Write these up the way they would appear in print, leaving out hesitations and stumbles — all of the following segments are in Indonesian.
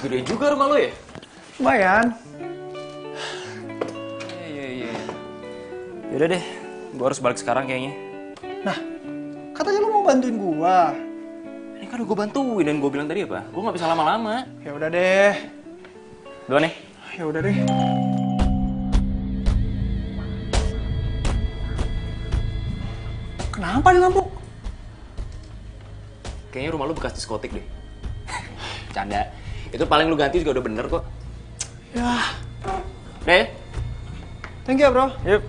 Gede juga rumah lo ya? Lumayan. Iya. Yaudah deh, gue harus balik sekarang kayaknya. Nah, katanya lu mau bantuin gua. Ini kan udah gue bantuin dan gue bilang tadi apa? Gue nggak bisa lama-lama. Ya udah deh. Duluan nih. Ya udah deh. Kenapa nih lampu? Kayaknya rumah lu bekas diskotik deh. Canda. Itu paling lu ganti juga udah bener kok. Ya, Deh. thank you ya bro. Yuk.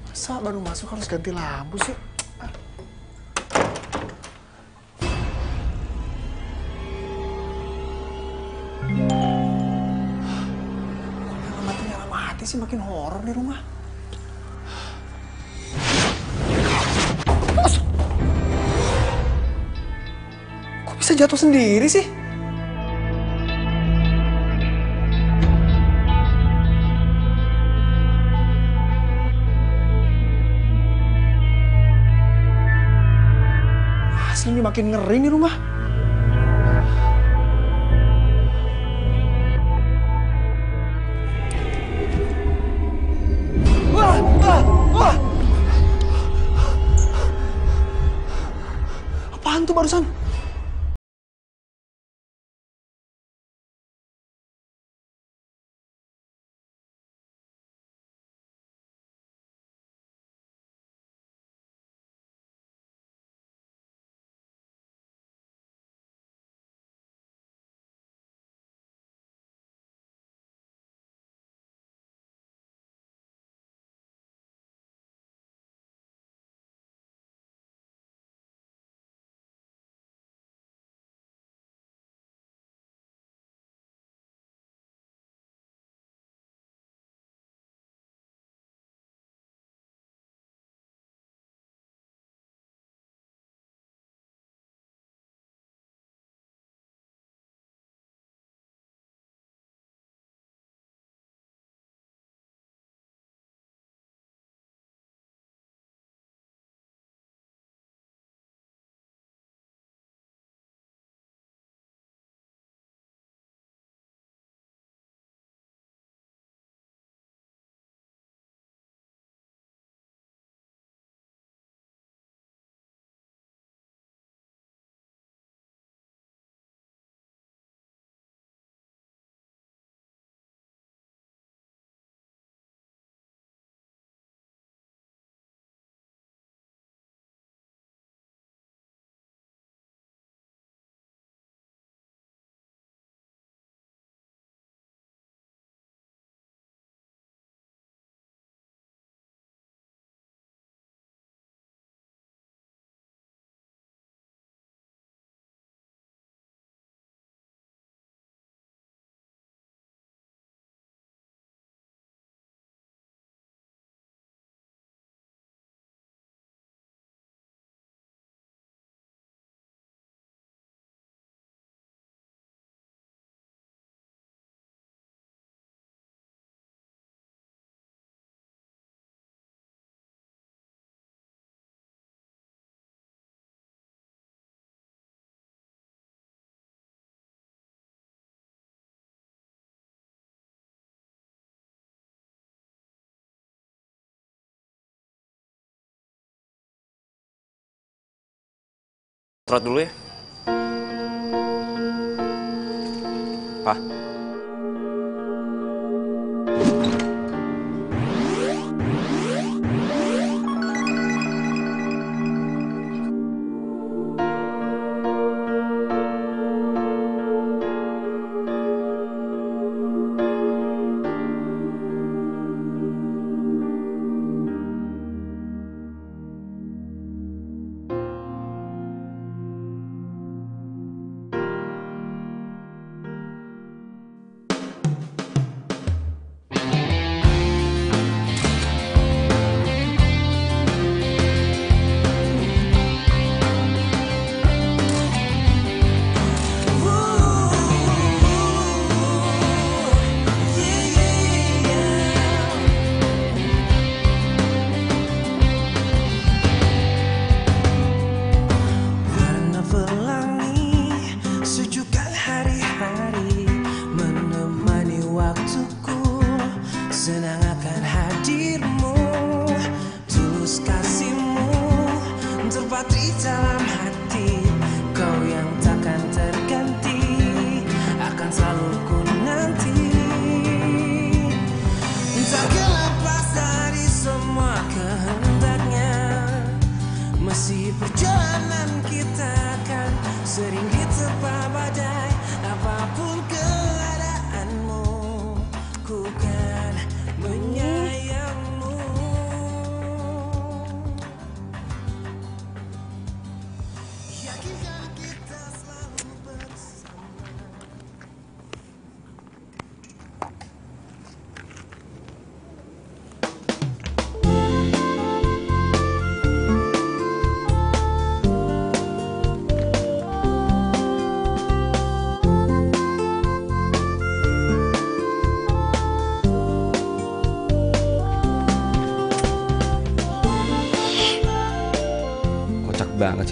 Masa baru masuk harus ganti lampu sih? Kok nyala mati sih, makin horor nih rumah. Kok bisa jatuh sendiri sih? Asli ini makin ngeri nih rumah. Wah! Apaan tuh barusan? Trot dulu ya. Pak.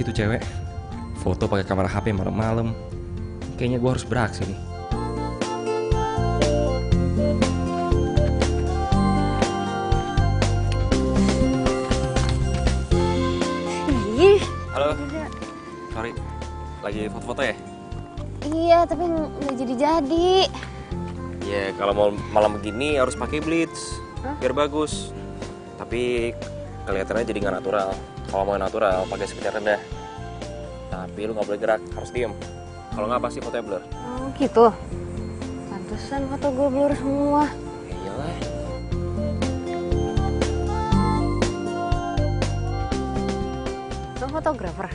sih tuh cewek. Foto pakai kamera HP malam-malam. Kayaknya gue harus beraksi nih. Halo. Sorry, lagi foto-foto ya? Iya, tapi nggak jadi-jadi. Ya, kalau mau malam begini harus pakai bleach, biar bagus. Tapi kelihatannya jadi nggak natural. Kalau mau natural, pakai skincare rendah. Tapi lu nggak boleh gerak, harus diem. Kalau nggak pasti fotonya blur. Oh gitu. Pantesan foto gue blur semua. Ya iyalah. Lo fotografer?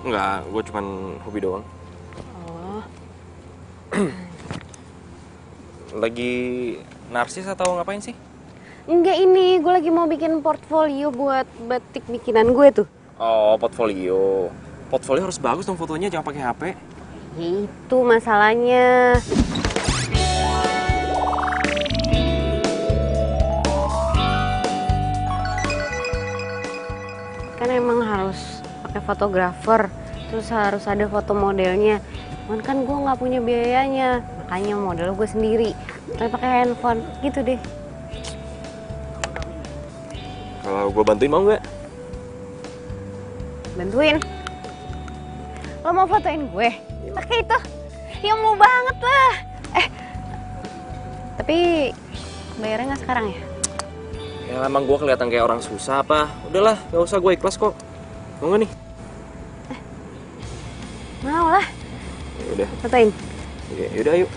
Enggak, gue cuman hobi doang. Oh. Lagi narsis atau ngapain sih? Enggak, ini gue lagi mau bikin portfolio buat batik bikinan gue tuh. Oh, portfolio. Portfolio harus bagus dong fotonya, jangan pakai HP. Ya itu masalahnya. Kan emang harus pakai fotografer, terus harus ada foto modelnya. Cuman kan gue nggak punya biayanya, makanya model gue sendiri. Tapi pakai handphone, gitu deh. Kalau gue bantuin mau nggak? Bantuin? Lo mau fotoin gue? Pakai itu? Ya mau banget lah. Tapi bayarnya nggak sekarang ya? Ya emang gue kelihatan kayak orang susah apa? Udahlah, gak usah, gue ikhlas kok. Mau nggak nih? Mau lah. Ya udah. Fotoin. Ya udah, yuk.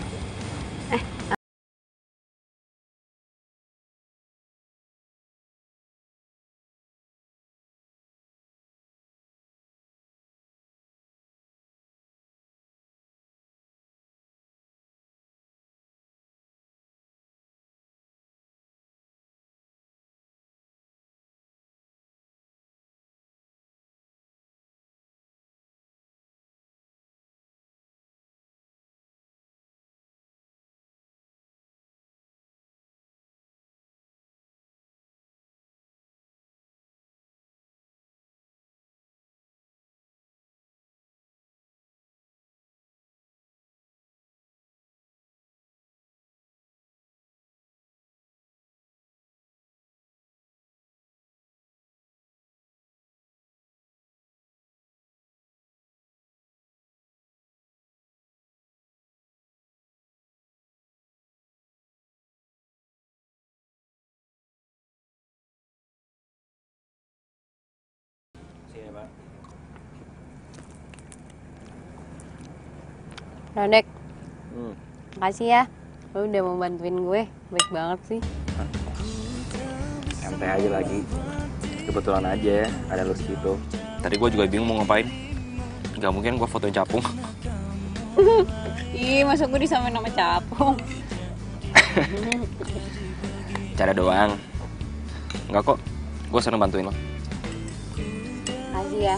Sini, Pak. Rodek, makasih ya. Lo udah mau bantuin gue, baik banget sih. Santai aja lagi. Kebetulan aja ya, ada lu situ. Tadi gue juga bingung mau ngapain. Gak mungkin gue fotoin capung. Ih, masa gue disamain nama capung? Cara doang. Enggak kok, gue seneng bantuin lo. Makasih ya.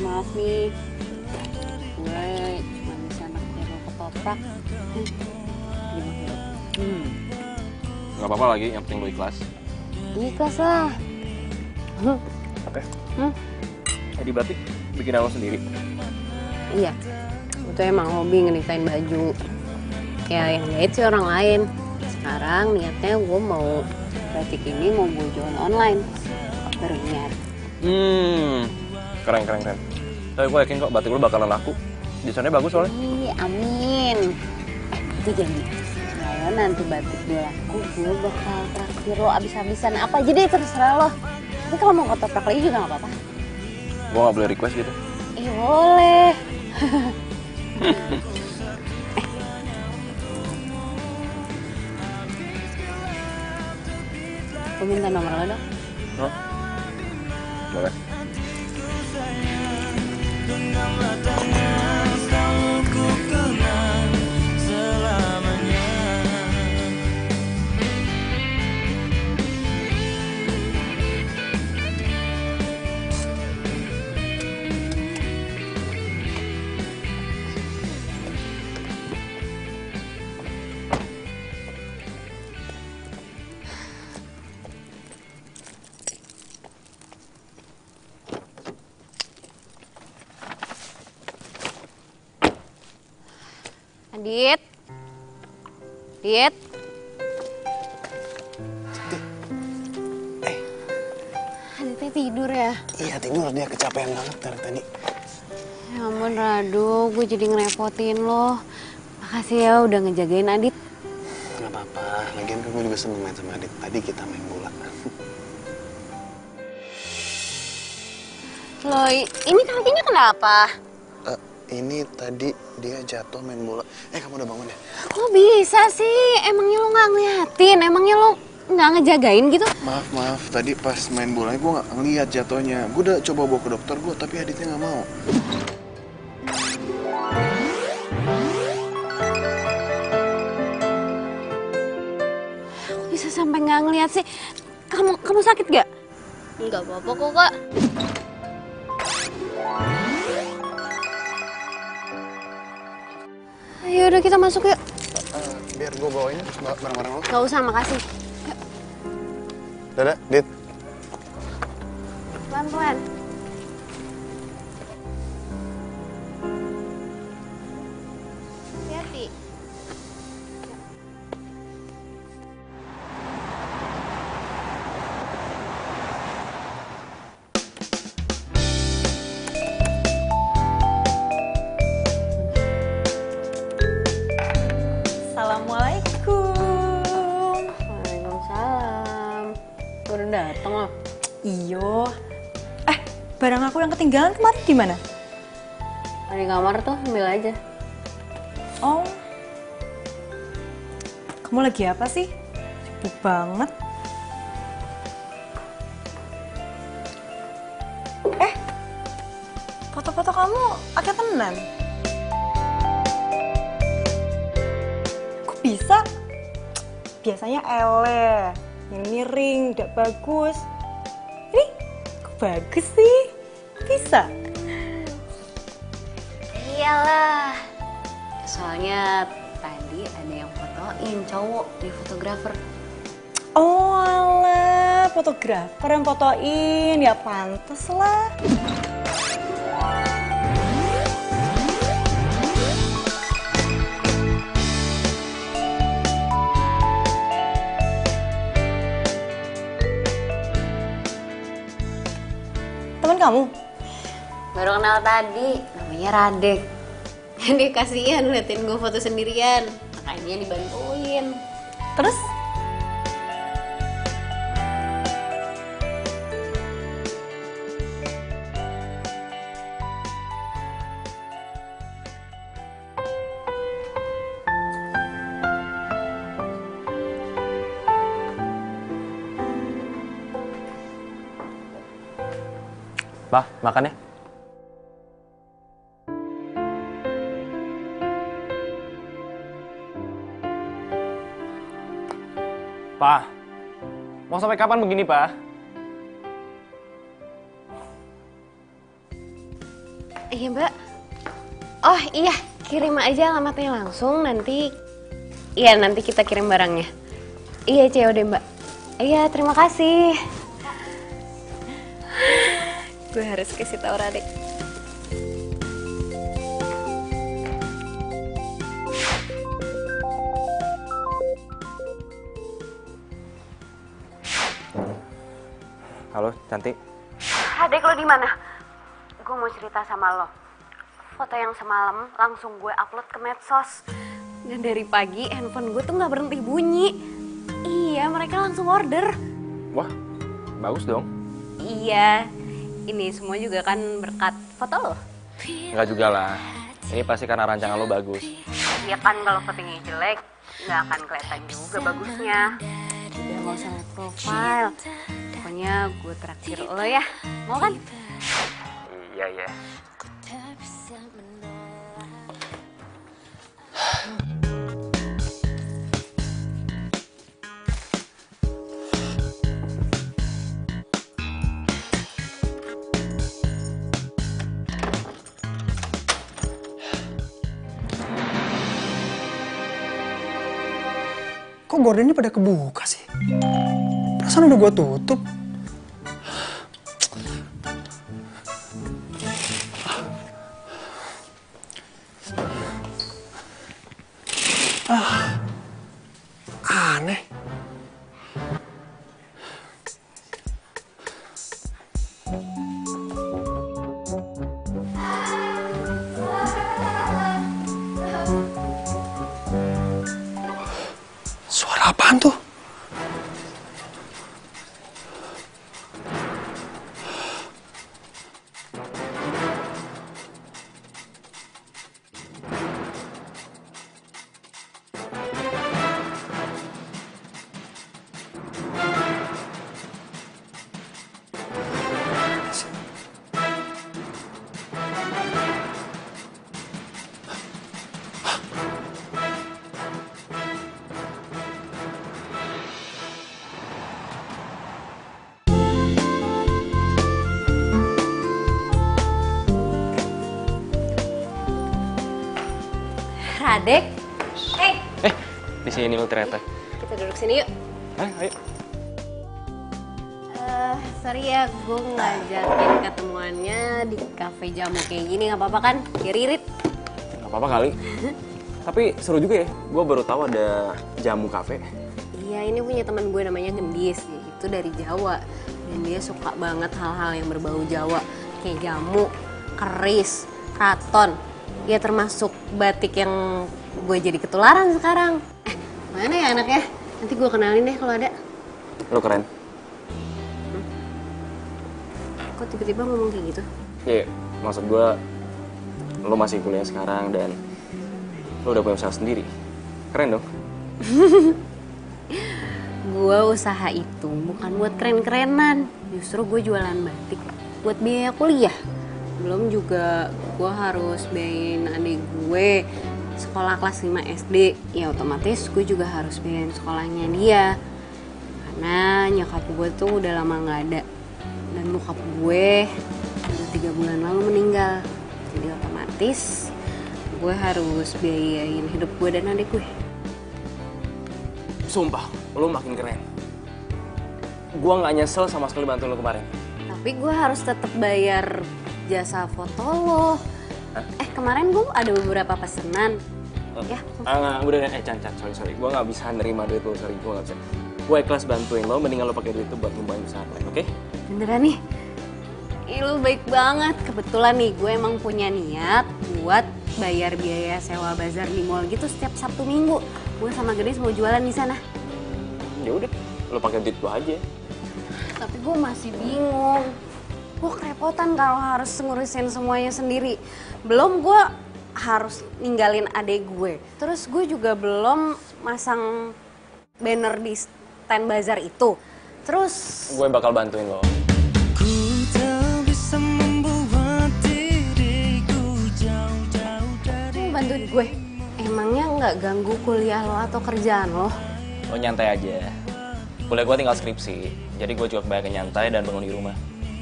Maaf nih. Gue cuma bisa naksir lo ketoprak. Gak apa-apa lagi, yang penting lo ikhlas. Ikhlas lah. Oke. Jadi batik bikin lo sendiri? Iya, itu emang hobi ngeditain baju. Ya yang jahit sih orang lain. Sekarang niatnya gue mau batik ini mau gue jual online. Baru niat. Keren. Tapi gue yakin kok batik lo bakalan laku. Desainnya bagus soalnya. Ih, amin. Itu janji. Kalau nanti batik gue laku, gue bakal traktir lo abis-abisan apa aja deh, terserah lo. Tapi kalau mau ketoprak lagi juga gak apa-apa. Gue gak boleh request gitu. Boleh. Gue minta nomor lo dong. Hah? Boleh. Adit. Adit. Aditnya tidur ya? Iya tidur, dia kecapean banget dari tadi. Ya ampun Radu, gue jadi ngerepotin lo. Makasih ya udah ngejagain Adit. Gak apa-apa, lagian kan gue juga seneng main sama Adit. Tadi kita main bola. Loh, ini kakinya kenapa? Ini tadi dia jatuh main bola. Kamu udah bangun ya? Kok bisa sih? Emangnya lo nggak ngeliatin? Emangnya lo nggak ngejagain gitu? Maaf. Tadi pas main bolanya gue nggak ngeliat jatuhnya. Gue udah coba bawa ke dokter gue, tapi Aditnya nggak mau. Kok bisa sampai nggak ngeliat sih? Kamu sakit gak? Nggak apa-apa kok kak. Ayo udah kita masuk yuk. Biar gue bawain barang-barang lo. Gak usah, makasih. Dadah, Dit. Pelan-pelan. Hati-hati. Assalamualaikum. Waalaikumsalam. Udah dateng loh. Iyo. Barang aku yang ketinggalan kemarin di mana? Di kamar tuh, ambil aja. Oh. Kamu lagi apa sih? Sibuk banget. Foto-foto kamu akeh tenan. Kok bisa? Biasanya ele, yang miring, tidak bagus. Ini kok bagus sih? Bisa? Iyalah. Soalnya tadi ada yang fotoin cowok di fotografer. Oh alah, fotografer yang fotoin, ya pantes lah. Temen kamu? Baru kenal tadi, namanya Radek. Dia kasihan liatin gue foto sendirian, makanya dibantuin. Terus? Pak, makan ya. Pak, mau sampai kapan begini, Pak? Iya mbak. Oh iya, kirim aja alamatnya langsung, nanti kita kirim barangnya. Iya COD mbak. Iya terima kasih. Gue harus kasih tau Radek. Halo, cantik. Radek lo di mana? Gue mau cerita sama lo. Foto yang semalam langsung gue upload ke medsos. Dan dari pagi handphone gue tuh nggak berhenti bunyi. Iya, mereka langsung order. Wah, bagus dong. Iya, ini semua juga kan berkat foto lo. Enggak juga lah. Ini pasti karena rancangan lo bagus. Iya kan kalau fotonya jelek, nggak akan kelihatan juga bagusnya. Udah nggak usah liat profile. Pokoknya gue traktir lo ya, mau kan? Iya, iya. Kok gordennya pada kebuka sih? Perasaan udah gue tutup. Aneh. Suara apaan tuh? Radek, Di sini lo ternyata. kita duduk sini yuk. Ayo. Sorry ya, gue ngajakin ketemuannya di kafe jamu kayak gini, nggak apa-apa kan? Biar irit. Gak apa-apa kali. Tapi seru juga ya, gue baru tahu ada jamu kafe. Iya, ini punya teman gue namanya Gendis, itu dari Jawa. Dan dia suka banget hal-hal yang berbau Jawa, kayak jamu, keris, kraton. Ya termasuk batik yang gue jadi ketularan sekarang. Mana ya anaknya? Nanti gue kenalin deh kalau ada. Lo keren. Kok tiba-tiba ngomong kayak gitu? Iya, maksud gue lo masih kuliah sekarang dan lo udah punya usaha sendiri. Keren dong. Gue usaha itu bukan buat keren-kerenan. Justru gue jualan batik buat biaya kuliah. Belum juga gue harus biayain adik gue sekolah kelas 5 SD. Ya otomatis gue juga harus biayain sekolahnya dia. Karena nyokap gue tuh udah lama gak ada. Dan bokap gue udah 3 bulan lalu meninggal. Jadi otomatis gue harus biayain hidup gue dan adik gue. Sumpah, lo makin keren. Gue gak nyesel sama sekali bantu lo kemarin. Tapi gue harus tetap bayar jasa foto lo. Kemarin gue ada beberapa pesanan. Ya, Udah, Chan, sorry. Gue gak bisa nerima duit lo, sorry. Gue gak bisa. Gue ikhlas bantuin lo, mendingan lo pakai duit itu buat ngembangin usaha lain, oke? beneran nih. Ih, lu baik banget. Kebetulan nih gue emang punya niat buat bayar biaya sewa bazar di mall gitu setiap Sabtu Minggu. Gue sama Gedis mau jualan di sana. Ya udah, lo pakai duit gue aja. Tapi gue masih bingung. Gue kerepotan kalau harus ngurusin semuanya sendiri. Belum gue harus ninggalin adek gue. Terus gue juga belum masang banner di stand bazar itu. Terus Gue bakal bantuin lo. lu bantuin gue. Emangnya nggak ganggu kuliah lo atau kerjaan lo? Lo nyantai aja. Kuliah gue tinggal skripsi, jadi gue juga kebanyakan nyantai dan bangun di rumah.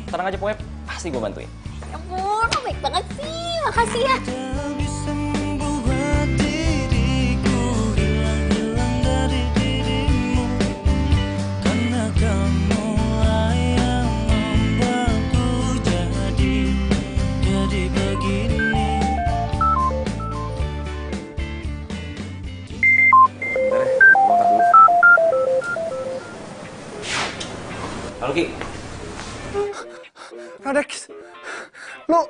Tenang aja pokoknya, pasti gue bantuin. Ya ampun, lo baik banget sih. Makasih ya. Halo Ki. Radek, lo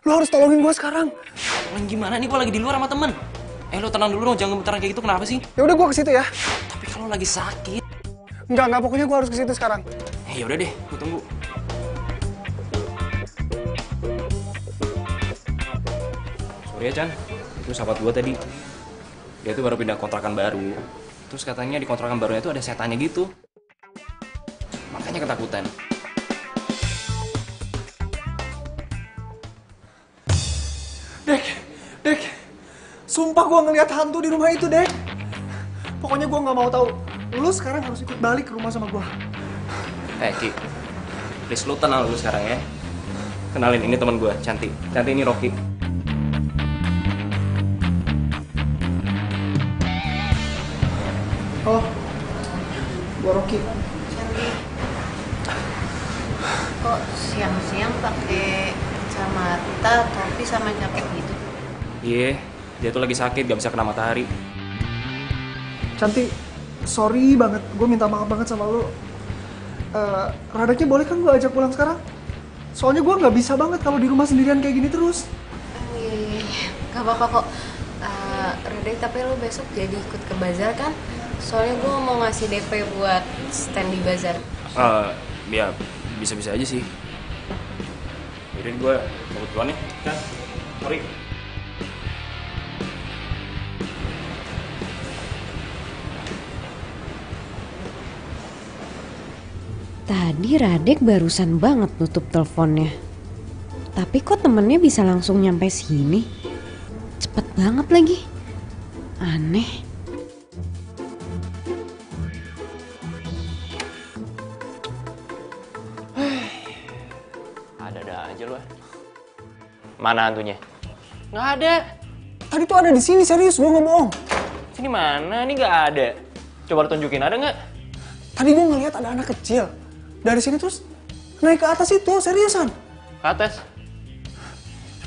harus tolongin gue sekarang. Tolong gimana nih, gue lagi di luar sama temen. Lo tenang dulu dong, jangan gemetaran kayak gitu, kenapa sih? Ya udah gue ke situ ya. Tapi kalau lagi sakit. Enggak, pokoknya gue harus ke situ sekarang. Ya udah deh, gue tunggu. Sorry ya Chan, itu sahabat gue tadi. Dia tuh baru pindah kontrakan baru. Terus katanya di kontrakan barunya tuh ada setannya gitu. Makanya ketakutan. Dek, sumpah gue ngeliat hantu di rumah itu, Dek. Pokoknya gue nggak mau tahu. Lu sekarang harus ikut balik ke rumah sama gue. Ki, please lu tenang dulu sekarang ya. Kenalin, ini teman gue, Cantik. Cantik ini Rocky. Oh, gue Rocky. Kok siang-siang pakai kacamata, topi sama jaket gitu? Iya, dia tuh lagi sakit, gak bisa kena matahari. Cantik, sorry banget. Gue minta maaf banget sama lo. Radeknya boleh kan gue ajak pulang sekarang? Soalnya gue nggak bisa banget kalau di rumah sendirian kayak gini terus. Gak apa-apa kok. Radek, tapi lo besok jadi ikut ke bazar kan? Soalnya gue mau ngasih DP buat stand di bazar. Ya bisa-bisa aja sih. Yaudah gue cabut duluan nih. Kan? Sorry. Tadi Radek barusan banget nutup teleponnya. Tapi kok temennya bisa langsung nyampe sini? Cepet banget lagi. Aneh. Ada aja lu. Mana hantunya? Nggak ada. Tadi tuh ada di sini, serius, gue nggak bohong. Sini mana? Ini nggak ada. Coba lu tunjukin, ada nggak? Tadi gue ngeliat ada anak kecil. Dari sini terus naik ke atas itu, seriusan. Ke atas.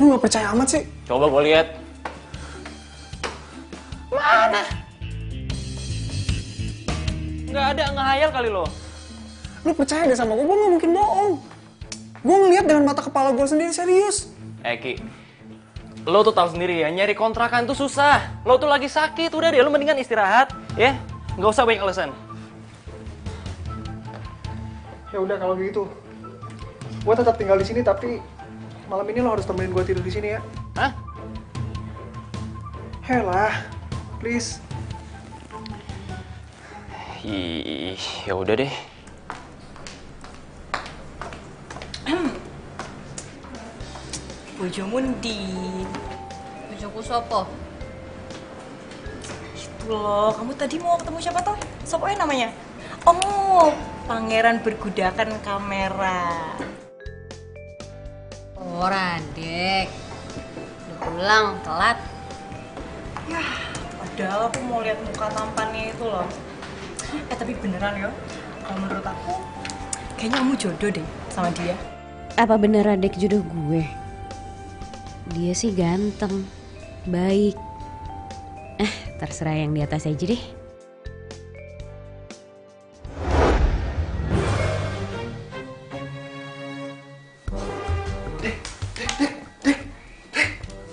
Lu nggak percaya amat sih? Coba gue lihat. Mana? Nggak ada, ngehayal kali lo. Lu percaya deh sama gue nggak mungkin bohong. Gue ngeliat dengan mata kepala gue sendiri, serius. Ki, lo tuh tahu sendiri ya, nyari kontrakan tuh susah. Lo tuh lagi sakit, udah deh, lo mendingan istirahat, ya. Nggak usah banyak alasan. Ya udah kalau gitu, gue tetap tinggal di sini tapi malam ini lo harus temenin gue tidur di sini ya. Hah? Helah, please. Ih, ya udah deh. Bojomu ndi? Bojoku sopo? Itu loh, kamu tadi mau ketemu siapa toh? Sopo namanya? Oh, pangeran bergudakan kamera. Oh, Radek. Udah pulang, telat. Ya, padahal aku mau lihat muka tampannya itu loh. Tapi beneran ya, kalau menurut aku, kayaknya kamu jodoh deh sama dia. Apa bener Radek jodoh gue? Dia sih ganteng, baik. Terserah yang di atas aja deh.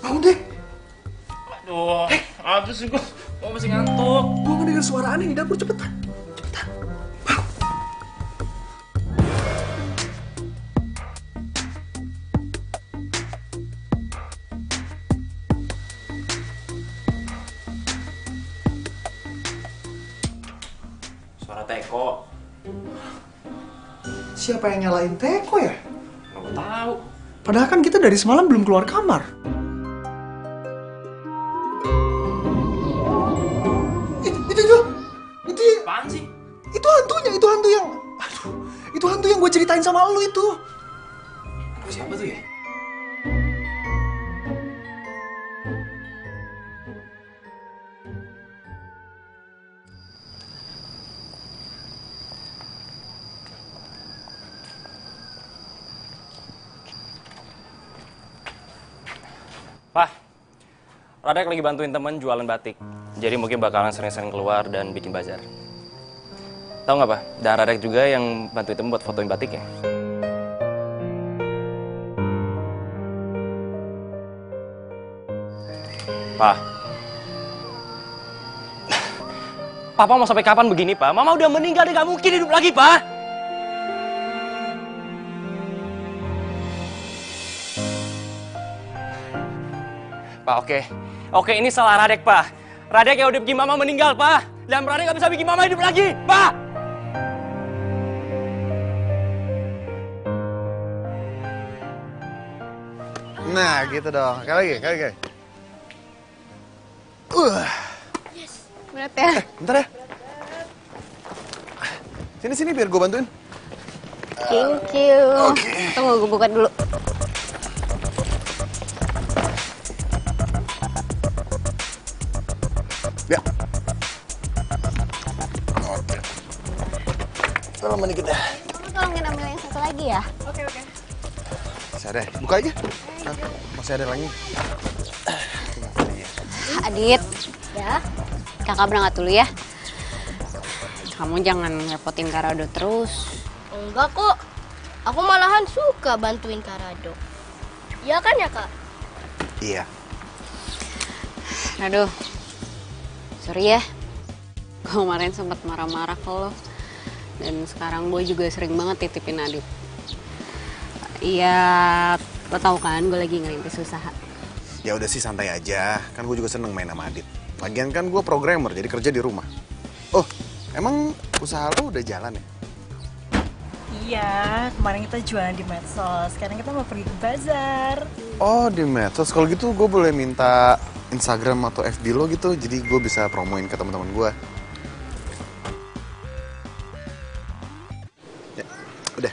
Bangun deh. Aduh, apa sih gue masih ngantuk. Gue ngedengar suara aneh di dapur, cepetan. Suara Teko. Siapa yang nyalain Teko ya? Nggak tahu. Padahal kan kita dari semalam belum keluar kamar. Itu Apaan sih? itu hantu yang, aduh, itu hantu yang gue ceritain sama lu itu. Siapa tuh ya? Pak, Radek lagi bantuin temen jualan batik. Jadi mungkin bakalan sering-sering keluar dan bikin bazar. Tahu nggak, Pak? Dan Radek juga yang bantuin temen buat fotoin batiknya. Pak. Papa mau sampai kapan begini, Pak? Mama udah meninggal, dia nggak mungkin hidup lagi, Pak. Pak, oke, ini salah Radek, Pak. Radek yang udah bikin Mama meninggal, Pak. Dan Radek nggak bisa bikin Mama hidup lagi, Pak. Nah, gitu dong. Kali lagi. Berat ya? Bentar ya. Sini biar gue bantuin. Thank you. Tunggu, gue buka dulu. Ya. Oke. Lama dikit ya. Kamu tolongin ambil yang satu lagi ya? Oke. Masih ada. Buka aja. Masih ada lagi. Adit, ya. Kakak berangkat dulu ya. kamu jangan ngerepotin Kak Rado terus. Enggak kok. Aku malahan suka bantuin Kak Rado. Iya kan ya, Kak? Iya. Aduh, sorry ya. Gue kemarin sempat marah-marah ke lo. Dan sekarang gue juga sering banget titipin Adit. Iya, lo tau kan gue lagi ngerintis usaha. Ya udah sih santai aja, kan gue juga seneng main sama Adit. Lagian kan gue programmer, jadi kerja di rumah. Oh, emang usaha lo udah jalan ya? Iya, kemarin kita jualan di medsos, sekarang kita mau pergi ke bazar. Oh, di medsos. Kalau gitu gue boleh minta Instagram atau FB lo gitu, jadi gue bisa promoin ke teman-teman gue. Ya, udah.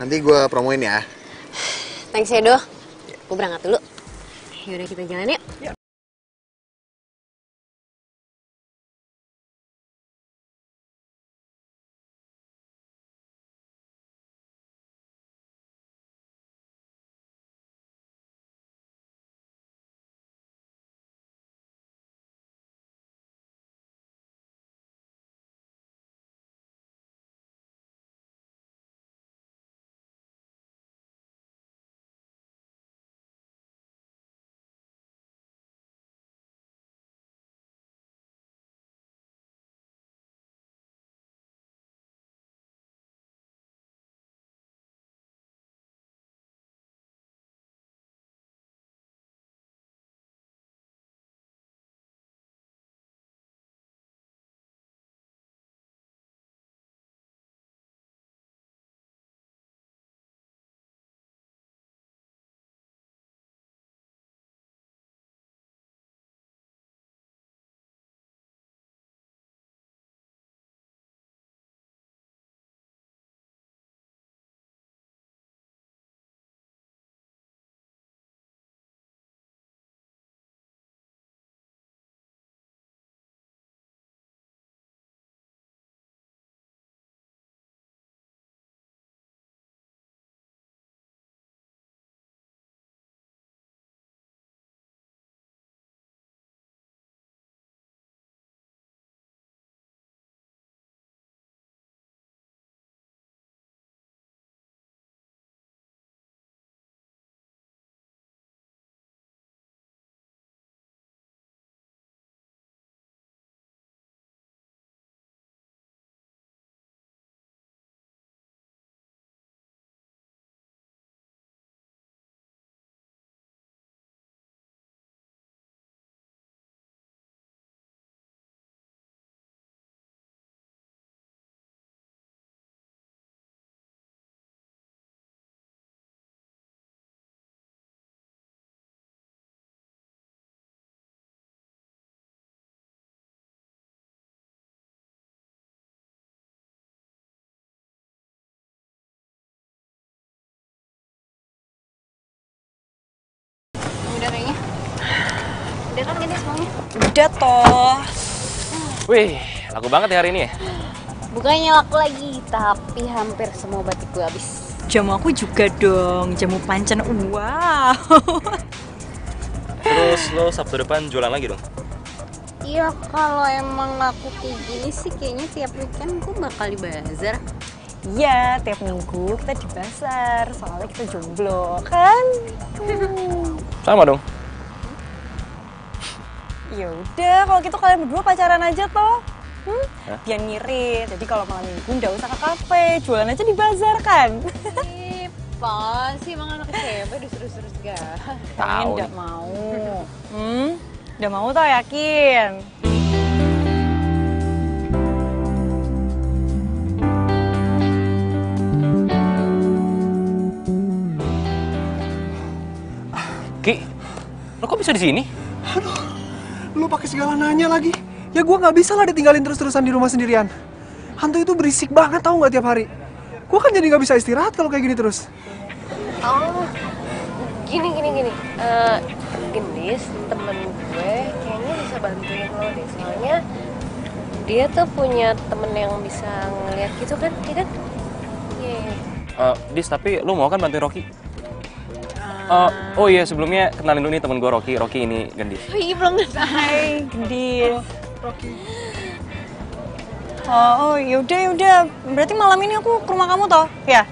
Nanti gue promoin ya. Thanks ya, Do. Gue berangkat dulu. Yaudah kita jalan yuk. Udah kayaknya. Udah kan gini semuanya? Udah toh. Wih, laku banget ya hari ini ya? Bukannya laku lagi, tapi hampir semua batik gue habis. Jamu aku juga dong, jamu pancen. Wow. Terus lo Sabtu depan jualan lagi dong? Iya, kalau emang aku kayak gini sih kayaknya tiap weekend gue bakal di bazar. Iya, tiap minggu kita di pasar, soalnya kita jomblo, kan? Sama dong. Ya udah, kalau gitu kalian berdua pacaran aja toh. Biar ngirit. Jadi kalau malam minggu nggak usah ke kafe, jualan aja di bazar kan? Ih, apa sih emang anak SMP disuruh-suruh segala. Kalian nggak mau. Nggak mau toh, yakin? Ki, lo kok bisa di sini? Lu pakai segala nanya lagi. Ya gue nggak bisa lah ditinggalin terus-terusan di rumah sendirian. Hantu itu berisik banget tau nggak tiap hari. Gue kan jadi nggak bisa istirahat kalau kayak gini terus. Oh, gini. Gendis, temen gue kayaknya bisa bantuin lo deh. Soalnya dia tuh punya temen yang bisa ngeliat gitu kan, iya kan? Iya. Dis, tapi lo mau kan bantuin Rocky? Oh iya, sebelumnya kenalin dulu nih temen gue Rocky. Rocky ini Gendis. Oh iya, belum selesai. Hai, Gendis. Rocky. Oh, yaudah, yaudah. Berarti malam ini aku ke rumah kamu toh? Ya.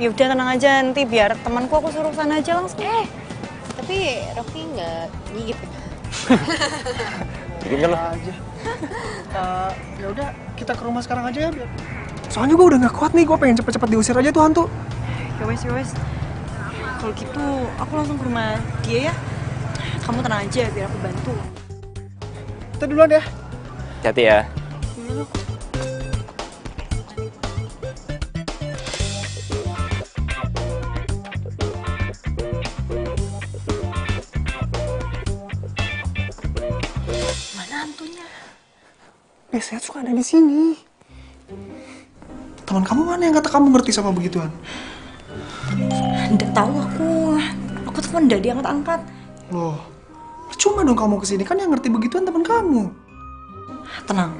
Yaudah, tenang aja, nanti biar temanku aku suruh sana aja langsung. Tapi Rocky nggak gigit ya? Bikin kan lo? Aja. Ya udah, kita ke rumah sekarang aja ya biar. Soalnya gue udah nggak kuat nih, gue pengen cepet-cepet diusir aja tuh hantu. Ya wes, ya wes. Kalau gitu, aku langsung ke rumah dia ya. Kamu tenang aja, biar aku bantu. Kita duluan ya. Hati ya. Mana hantunya? Biasanya suka ada di sini. Teman kamu mana yang kata kamu ngerti sama begituan? Nggak tahu aku. Aku telepon nggak diangkat-angkat. Loh, cuma dong kamu kesini, kan yang ngerti begituan teman kamu. Tenang,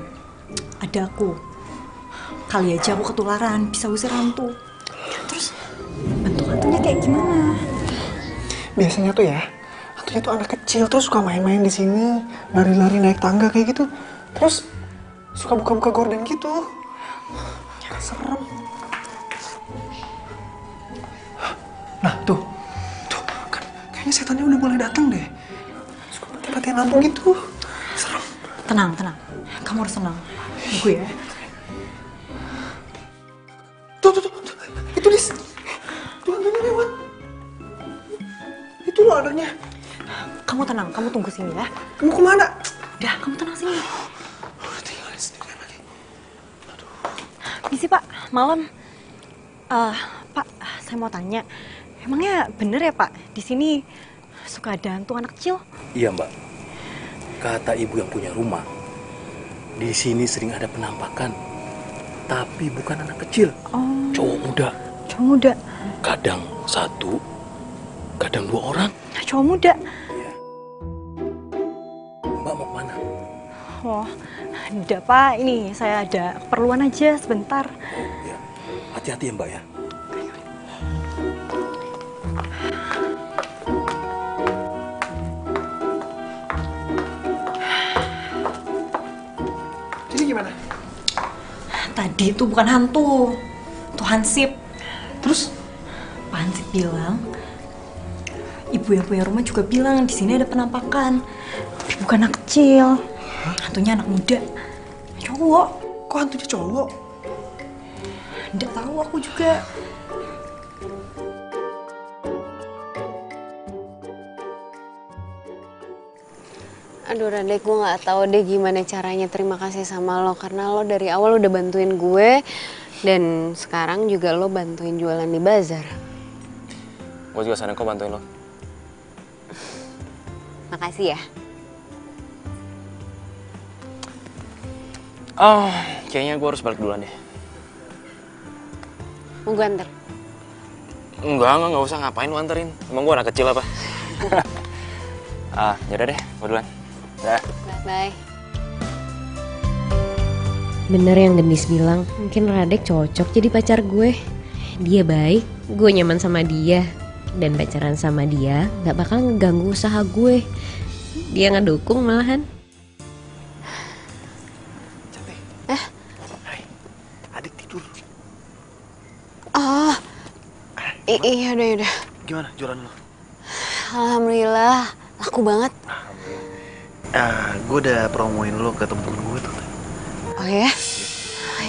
ada aku. Kali aja aku ketularan, bisa usir hantu. Terus, bentuk hantunya kayak gimana? Biasanya tuh ya, hantunya tuh anak kecil, terus suka main-main di sini, lari-lari naik tangga kayak gitu. Terus suka buka-buka gorden gitu. Serem. Nah, tuh kan kayaknya setannya udah mulai datang deh. Suka mati-matian lampu gitu. Serem. Tenang, tenang. Kamu harus tenang. Tunggu ya. Tuh. Itu Dis. Tuh hantunya lewat. Itu loh anaknya. Kamu tenang, kamu tunggu sini ya. Kamu kemana? Udah, kamu tenang sini. Udah tinggalin sendirian lagi. Misi Pak, malam. Pak, saya mau tanya. Emangnya bener ya Pak, di sini suka ada hantu anak kecil? Iya Mbak, kata ibu yang punya rumah, di sini sering ada penampakan, tapi bukan anak kecil, cowok muda. Cowok muda? Kadang satu, kadang 2 orang. Cowok muda? Mbak mau kemana? Oh, enggak Pak, ini saya ada keperluan aja sebentar. Oh ya, hati-hati ya Mbak ya. Jadi gimana? Tadi itu bukan hantu, itu hansip. Terus? Pak Hansip bilang, ibu yang punya rumah juga bilang di sini ada penampakan. Tapi bukan anak kecil, hantunya anak muda, cowok. Kok hantunya cowok? Nggak tahu aku juga. Aduh Radek, gue nggak tahu deh gimana caranya terima kasih sama lo karena lo dari awal udah bantuin gue dan sekarang juga lo bantuin jualan di bazar. Gue juga seneng kok bantuin lo. Makasih ya. Oh, kayaknya gue harus balik duluan deh. Mau gue anter? Enggak usah, ngapain lu anterin? Emang gue anak kecil apa? Yaudah deh, gue duluan. Dah. Bye. Bener yang Gendis bilang, mungkin Radek cocok jadi pacar gue. Dia baik, gue nyaman sama dia. Dan pacaran sama dia gak bakal ngeganggu usaha gue. Dia ngedukung malahan. Cantik. Hai, adik tidur. Oh, iya udah. Gimana jualan lo? Alhamdulillah, laku banget. Gue udah promoin lo ke temen-temen gue tuh. Oh ya?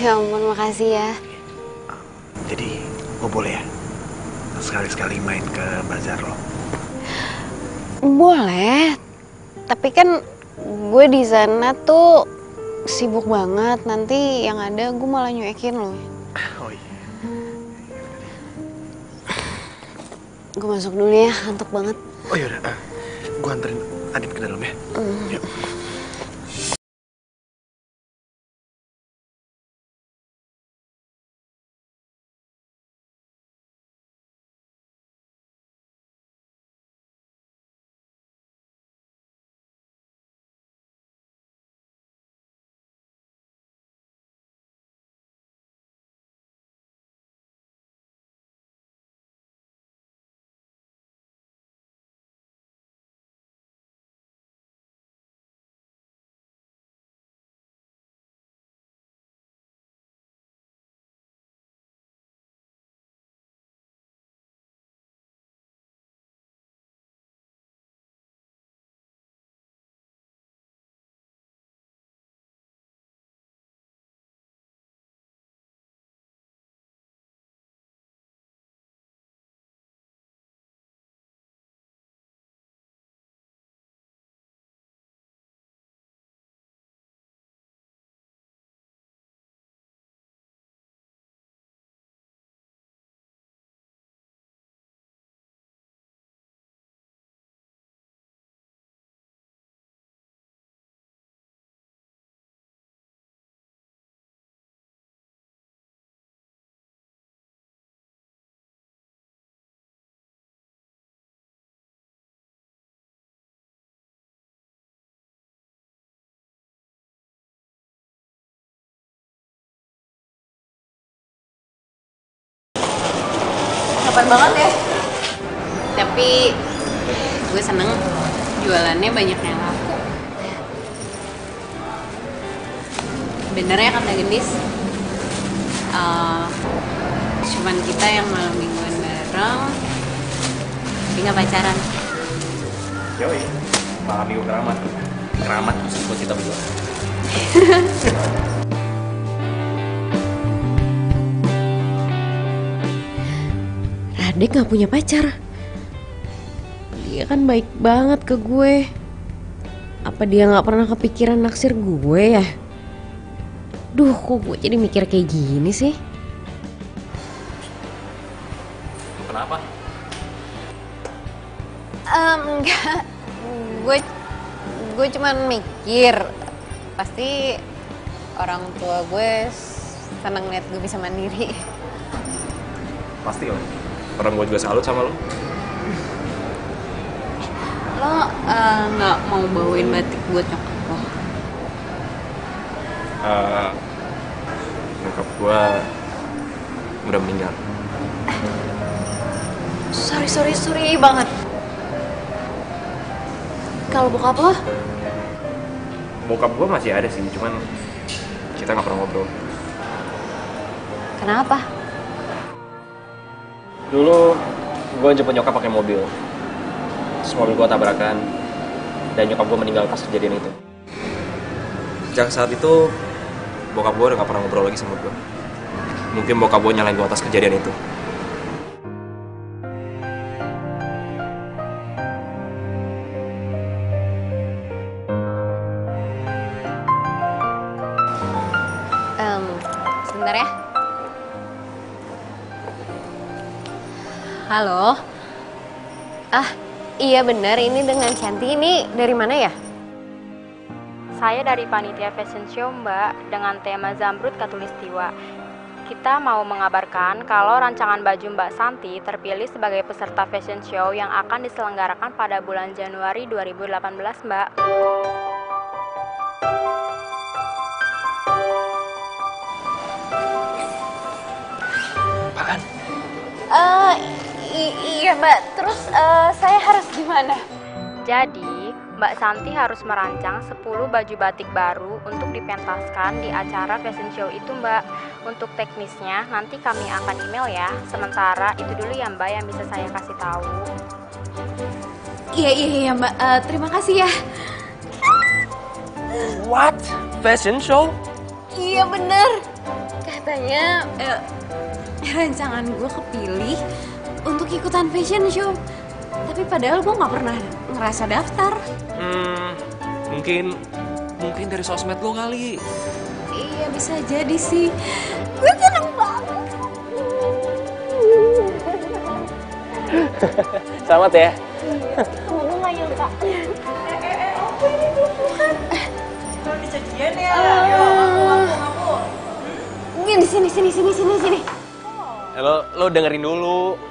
Ya ampun, makasih ya. Jadi gue boleh ya sekali-sekali main ke bazar lo? Boleh, tapi kan gue di sana tuh sibuk banget. Nanti yang ada gue malah nyuekin lo. Oh iya. Gue masuk dulu ya, ngantuk banget. Oh yaudah, gue anterin Adit ke dalam ya. Yuk. Kapan banget ya? Tapi gue seneng jualannya banyak yang laku. Bener ya kata Gendis, cuman kita yang malam mingguan bareng, tapi nggak pacaran. Yoi, malam minggu keramat. Keramat khusus buat kita berdua. Radek gak punya pacar. Dia kan baik banget ke gue. Apa dia gak pernah kepikiran naksir gue ya? Duh, kok gue jadi mikir kayak gini sih? Kenapa? Enggak, gue cuman mikir pasti orang tua gue seneng liat gue bisa mandiri. Pasti lah. Orang gue juga salut sama lo. Lo nggak mau bawain batik buat nyokap lo? Nyokap gue udah meninggal. Sorry banget. Kalau bokap lo? Bokap gue masih ada sih, cuman kita nggak pernah ngobrol. Kenapa? Dulu gue jemput nyokap pakai mobil. Terus mobil gue tabrakan dan nyokap gue meninggal pas kejadian itu. Sejak saat itu bokap gue udah gak pernah ngobrol lagi sama gue. Mungkin bokap gue nyalain gue atas kejadian itu. Sebentar ya. Halo. Iya benar, ini dengan Cantik. Ini dari mana ya? Saya dari Panitia Fashion Show, Mbak, dengan tema Zamrud Katulistiwa. Kita mau mengabarkan kalau rancangan baju Mbak Santi terpilih sebagai peserta fashion show yang akan diselenggarakan pada bulan Januari 2018, Mbak. Apaan? Iya Mbak, terus saya harus gimana? Jadi, Mbak Santi harus merancang 10 baju batik baru untuk dipentaskan di acara fashion show itu Mbak. Untuk teknisnya nanti kami akan email ya. Sementara itu dulu ya Mbak yang bisa saya kasih tahu. Iya Mbak, terima kasih ya. What? Fashion show? Iya bener. Katanya rancangan gue kepilih untuk ikutan fashion show. Tapi padahal gue gak pernah ngerasa daftar. Mungkin dari sosmed lo kali. Iya bisa jadi sih. Gue seneng banget. Selamat ya. Kamu gak nyangka. Apa ini bukan? Belum disajian ya? Ngaku. Sini. Lo dengerin dulu.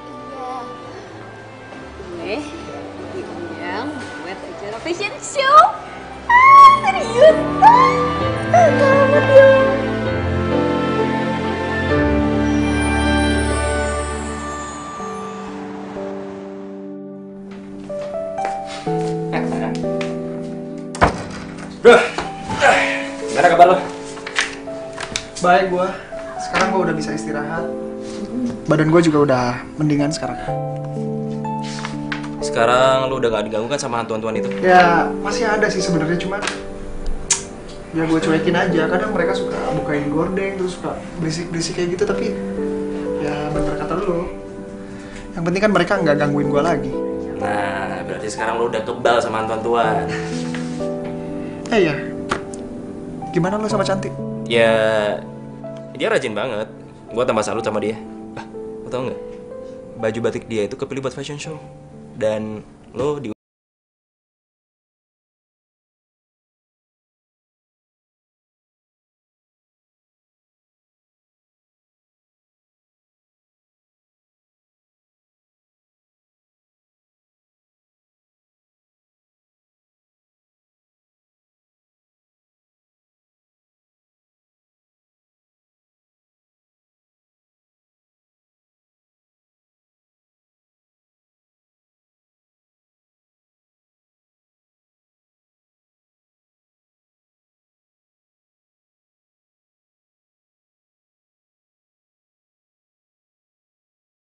Gue diundang buat acara fashion show. Serius? Selamat ya. Gimana kabar lo? Baik gua. Sekarang gua udah bisa istirahat. Badan gua juga udah mendingan sekarang. Sekarang lo udah gak diganggu kan sama hantu-hantuan itu? Ya masih ada sih sebenarnya, cuman ya gue cuekin aja. Kadang mereka suka bukain gordeng terus suka berisik kayak gitu, tapi ya bener kata lo. Yang penting kan mereka nggak gangguin gue lagi. Nah, berarti sekarang lo udah kebal sama hantu-hantuan. Iya. Gimana lo sama Cantik? Ya, dia rajin banget. Gue tambah salut sama dia. Lo tau nggak? Baju batik dia itu kepilih buat fashion show. Dan lo di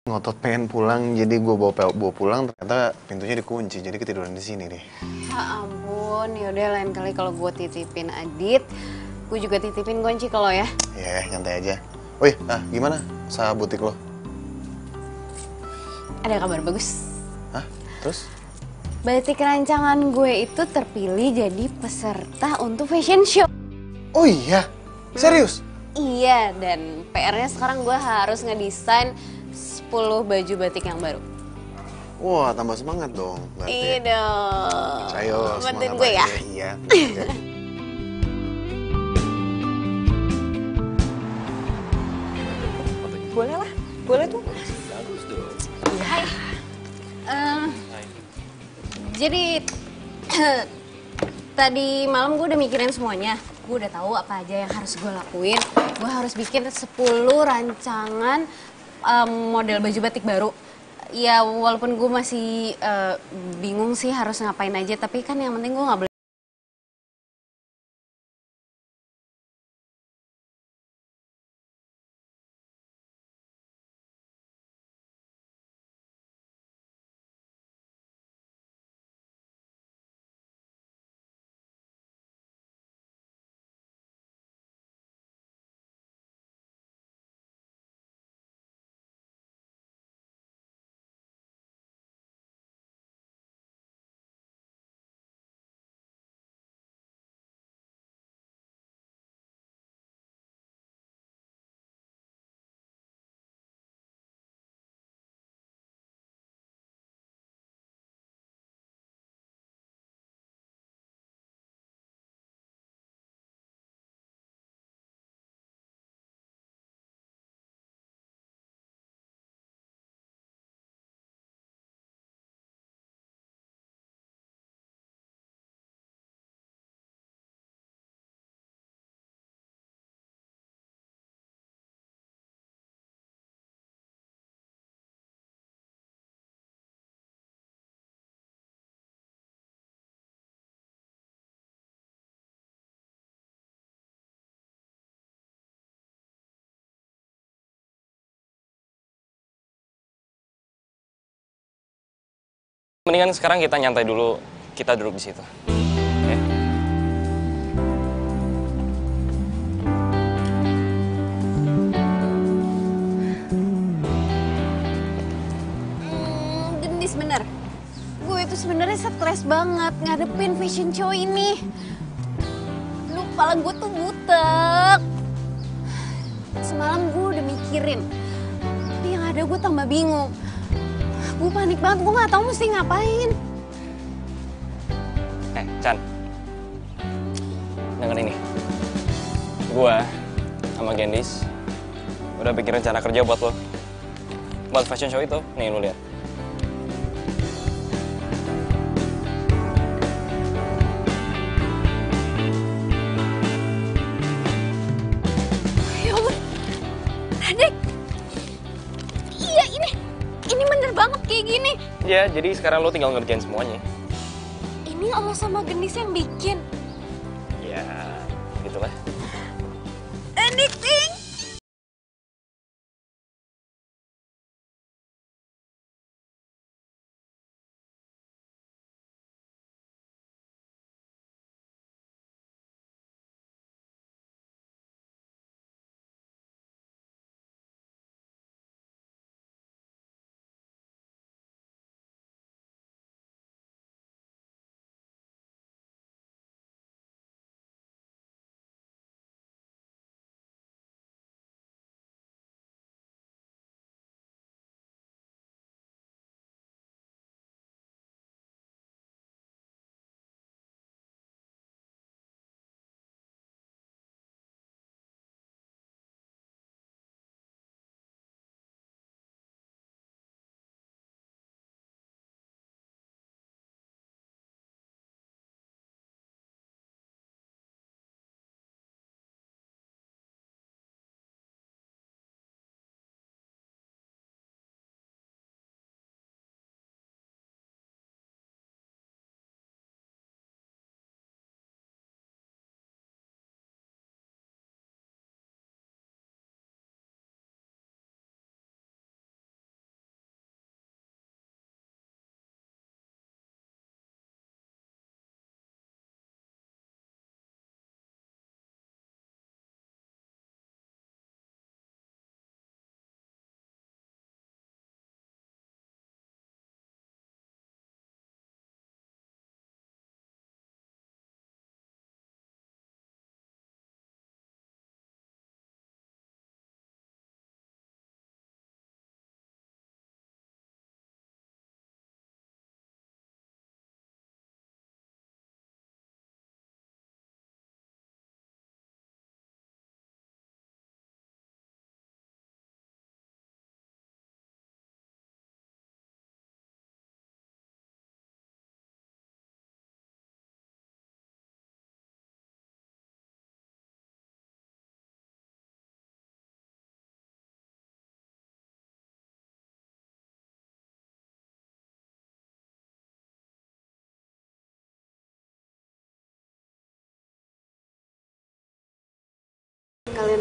ngotot pengen pulang, jadi gue bawa pulang, ternyata pintunya dikunci, jadi ketiduran di sini deh. Ya ampun, yaudah lain kali kalau gue titipin Adit, gue juga titipin kunci kalau ya. Ya, nyantai aja. Wih, gimana usaha butik lo? Ada kabar bagus. Hah? Terus? Batik rancangan gue itu terpilih jadi peserta untuk fashion show. Oh iya? Serius? Iya, dan PR-nya sekarang gue harus ngedesain 10 baju batik yang baru. Wah, tambah semangat dong berarti. Iya dong. Ayo, bantuin semangat gue ya. aja. Iya. Boleh lah, boleh tuh. Bagus dong. Hai. Jadi tadi malam gue udah mikirin semuanya. Gue udah tahu apa aja yang harus gue lakuin. Gue harus bikin 10 rancangan model baju batik baru. Ya walaupun gue masih bingung sih harus ngapain aja, tapi kan yang penting gue nggak boleh. Mendingan sekarang kita nyantai dulu, kita duduk di situ. Oke? Gendis bener. Gue itu sebenarnya stres banget ngadepin fashion show ini. Lu kepala gue tuh butek. Semalam gue udah mikirin, tapi yang ada gue tambah bingung. Gue panik banget, gue gak tahu mesti ngapain. Chan. Dengar ini. Gue sama Gendis udah bikin rencana kerja buat lo. Buat fashion show itu. Nih, lo lihat. Ya ampun, Radek. Iya, ini bener banget kayak gini. Ya, jadi sekarang lo tinggal ngerjain semuanya. Ini lo sama Gendis yang bikin. Ya, gitulah. Anything.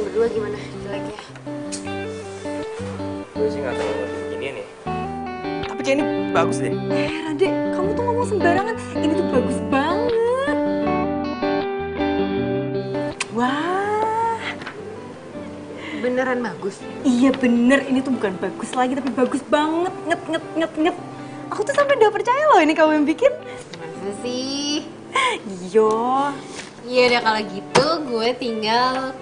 berdua gimana jeleknya? Gue sih nggak terlalu beginian ya. Tapi kayak ini bagus deh. Rade, kamu tuh ngomong sembarangan. Ini tuh bagus banget. Wah. Beneran bagus? Iya bener, ini tuh bukan bagus lagi tapi bagus banget. Nget. Aku tuh sampai udah percaya loh ini kamu yang bikin. Masa sih? Iya. Iya deh kalau gitu gue tinggal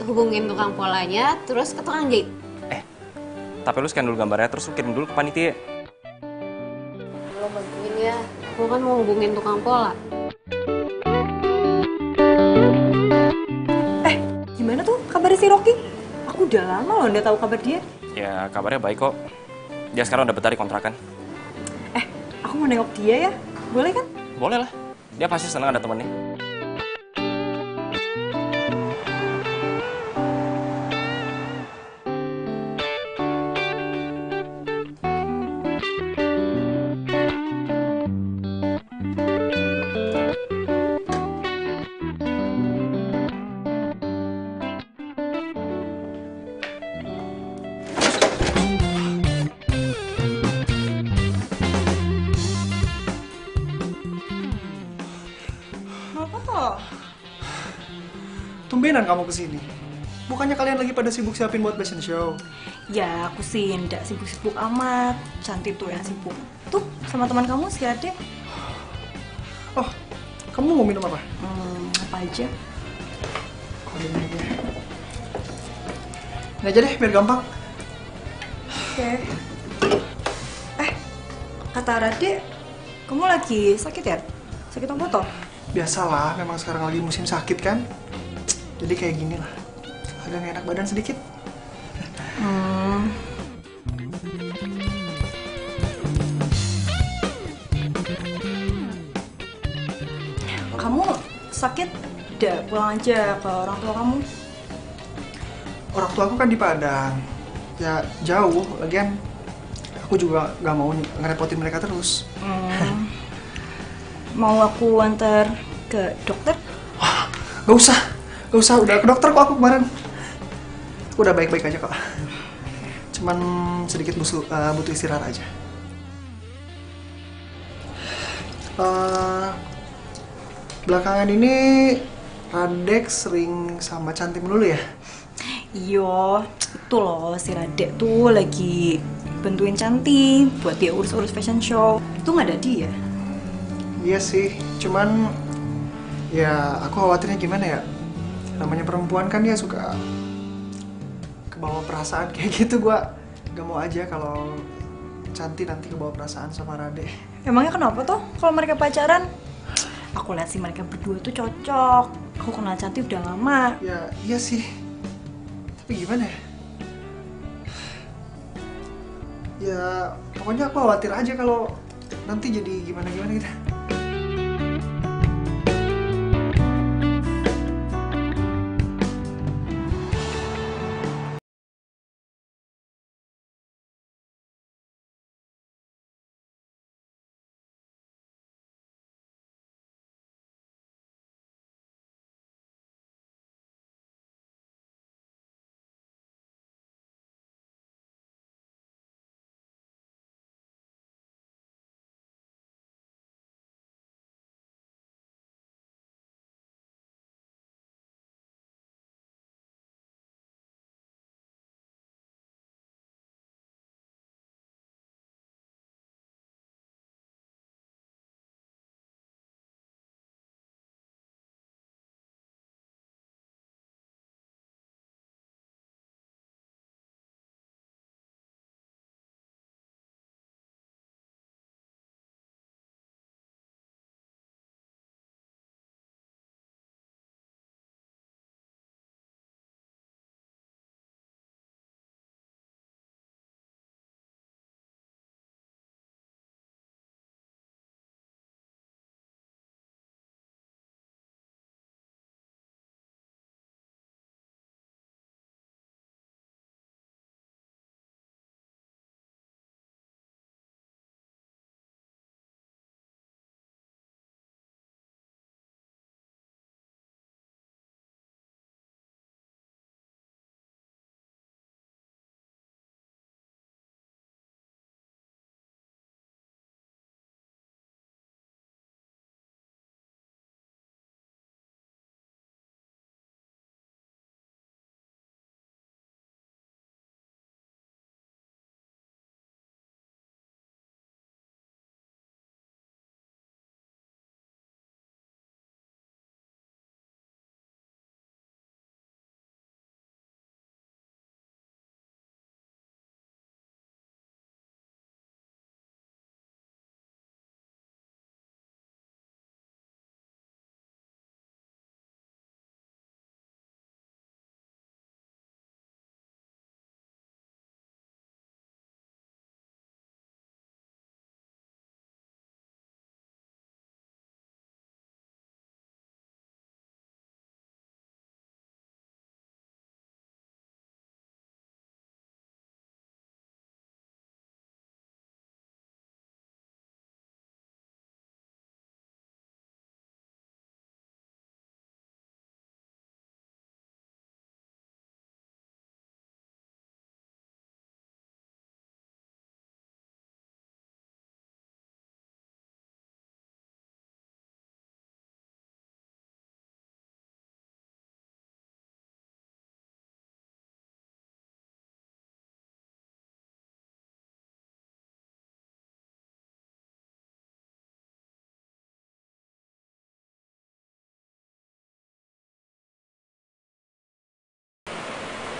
hubungin tukang polanya terus ke tukang jahit. Tapi lu scan dulu gambarnya, terus lu kirim dulu ke panitia. Lo bantuin ya, gue kan mau hubungin tukang pola. Gimana tuh kabarnya si Rocky? Aku udah lama loh nggak tahu kabar dia. Ya kabarnya baik kok. Dia sekarang udah betah di kontrakan. Aku mau nengok dia ya, boleh kan? Boleh lah. Dia pasti senang ada temennya. Kenapa toh? Tumbenan kamu kesini. Bukannya kalian lagi pada sibuk siapin buat fashion show? Ya aku sih nggak sibuk-sibuk amat. Cantik tuh yang sibuk. Tuh sama teman kamu si Ade. Oh, kamu mau minum apa? Apa aja? Ini aja. Ini aja deh, biar gampang. Oke. Kata Rade, kamu lagi sakit ya? Sakit apa toh? Biasalah, memang sekarang lagi musim sakit kan. Jadi kayak gini lah. Agak nggak enak badan sedikit. Kamu sakit? Udah pulang aja ke orang tua kamu. Orang tua aku kan di Padang. Ya jauh, lagian aku juga nggak mau ngerepotin mereka terus. Mau aku antar ke dokter? Gak usah, udah ke dokter kok aku kemarin. Aku udah baik-baik aja kok. Cuman sedikit butuh istirahat aja. Belakangan ini Radek sering sama Cantik dulu ya? Iya, itu loh si Radek tuh lagi bantuin Cantik buat dia urus-urus fashion show. Itu nggak ada dia. Iya sih, cuman ya aku khawatirnya gimana ya? Namanya perempuan kan dia suka kebawa perasaan kayak gitu. Gua gak mau aja kalau Cantik nanti kebawa perasaan sama Rade. Emangnya kenapa tuh kalau mereka pacaran? Aku lihat sih mereka berdua tuh cocok. Aku kenal Cantik udah lama. Ya iya sih, tapi gimana ya? Ya pokoknya aku khawatir aja kalau nanti jadi gimana-gimana gitu.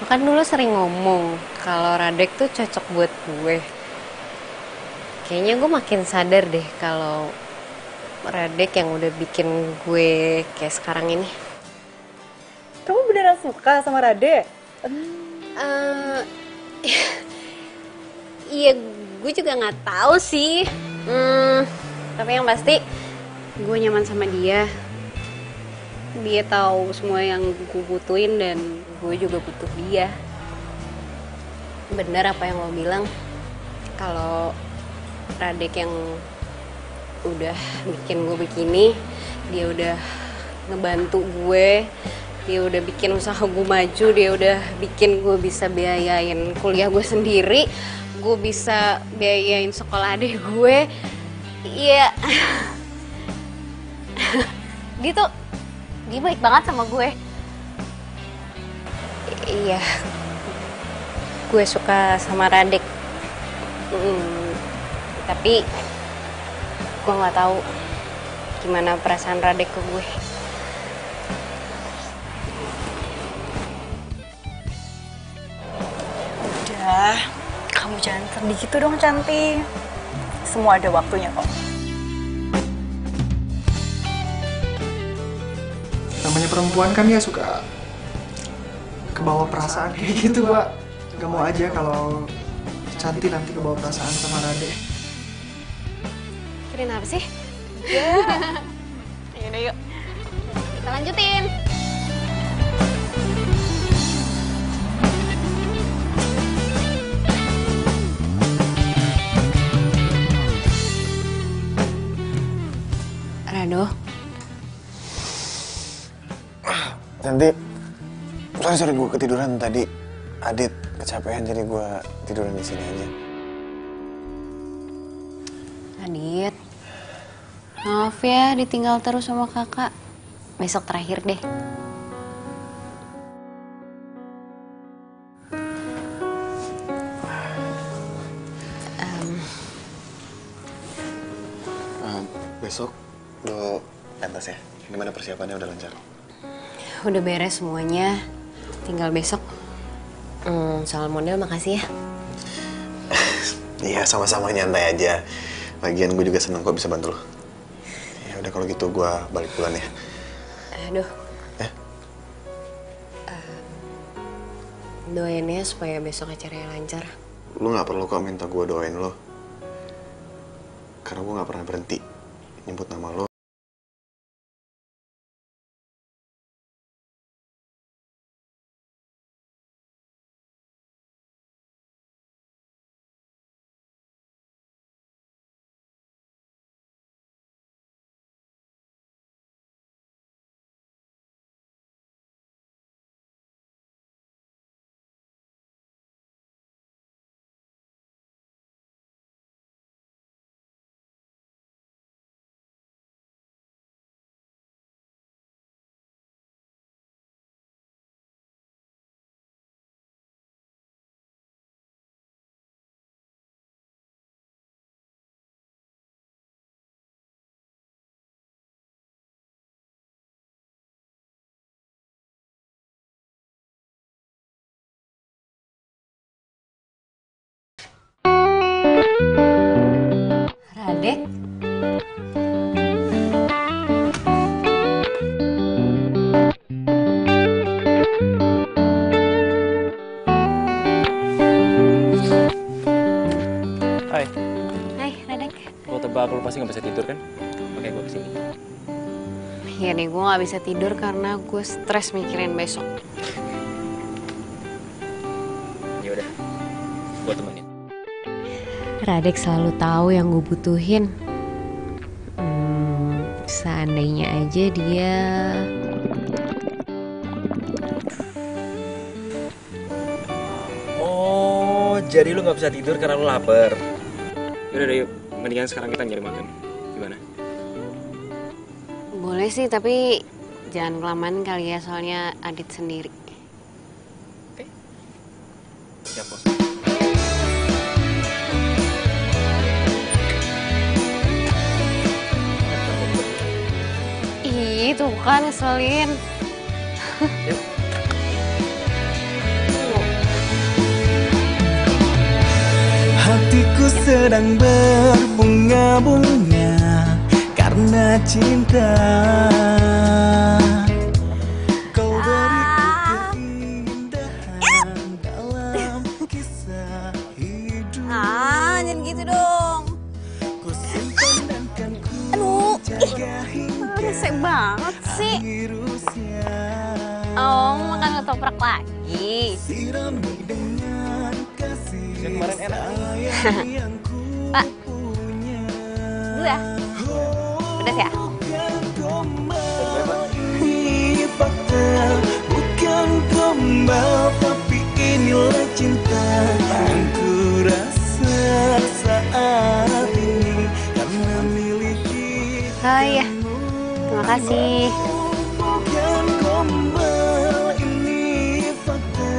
Lo kan dulu sering ngomong kalau Radek tuh cocok buat gue. Kayaknya gue makin sadar deh kalau Radek yang udah bikin gue kayak sekarang ini. Kamu beneran suka sama Radek? Iya, gue juga nggak tahu sih. Tapi yang pasti gue nyaman sama dia. Dia tahu semua yang gue butuhin dan gue juga butuh dia. Bener apa yang lo bilang, kalau Radek yang udah bikin gue begini, dia udah ngebantu gue, dia udah bikin usaha gue maju, dia udah bikin gue bisa biayain kuliah gue sendiri, gue bisa biayain sekolah adik gue. Iya, dia baik banget sama gue. Iya, gue suka sama Radek. Tapi gue nggak tahu gimana perasaan Radek ke gue. Udah, kamu jangan sedih gitu dong, Cantik. Semua ada waktunya kok. Namanya perempuan kan ya suka kebawa perasaan kayak gitu, Mbak. Gak mau aja kalau Cantik nanti kebawa perasaan sama Radek. Kirain apa sih? Yaudah yuk, kita lanjutin. Rado. Cantik, sorry gue ketiduran tadi. Adit kecapean jadi gue tiduran di sini aja. Adit, maaf ya ditinggal terus sama kakak. Besok terakhir deh. Besok lo pentas ya? Gimana persiapannya, udah lancar? Udah beres semuanya, tinggal besok. Soal model makasih ya. Iya, sama-sama, nyantai aja. Lagian gue juga seneng kok bisa bantu lo. Ya udah kalau gitu gue balik pulang ya. Aduh. Doain ya supaya besok acaranya lancar. Lo nggak perlu kok minta gue doain lo. Karena gue nggak pernah berhenti nyebut nama lo. Radek. Hai. Hai, Radek. Lo tebak lo pasti nggak bisa tidur kan? Oke, gue kesini. Ya nih, gue nggak bisa tidur karena gue stres mikirin besok. Ya udah, gue temenin. Radek selalu tahu yang gue butuhin. Seandainya aja dia... Oh, jadi lu nggak bisa tidur karena lu lapar. Yaudah deh, yuk. Mendingan sekarang kita nyari makan. Gimana? Boleh sih, tapi jangan kelamaan kali ya, soalnya Adit sendiri. Oke. Siap, bos. Ih, tuh kan ngeselin. Yuk. Hatiku sedang berbunga-bunga karena cinta. Kau beri keindahan dalam kisah hidup. Jangan gitu dong. Ku simpan dan kan ku jaga hingga Rese banget sih. akhir usia. Oh, makan ketoprak lagi. Sirami dengan kasih Yang kemarin enak. sayang yang ku Pak, punya. dulu ya. Pedas ya? Ini fakta, bukan gombal, tapi inilah cinta yang ku rasa saat ini karena miliki. Oh iya, terima kasih. Bukan gombal, ini fakta,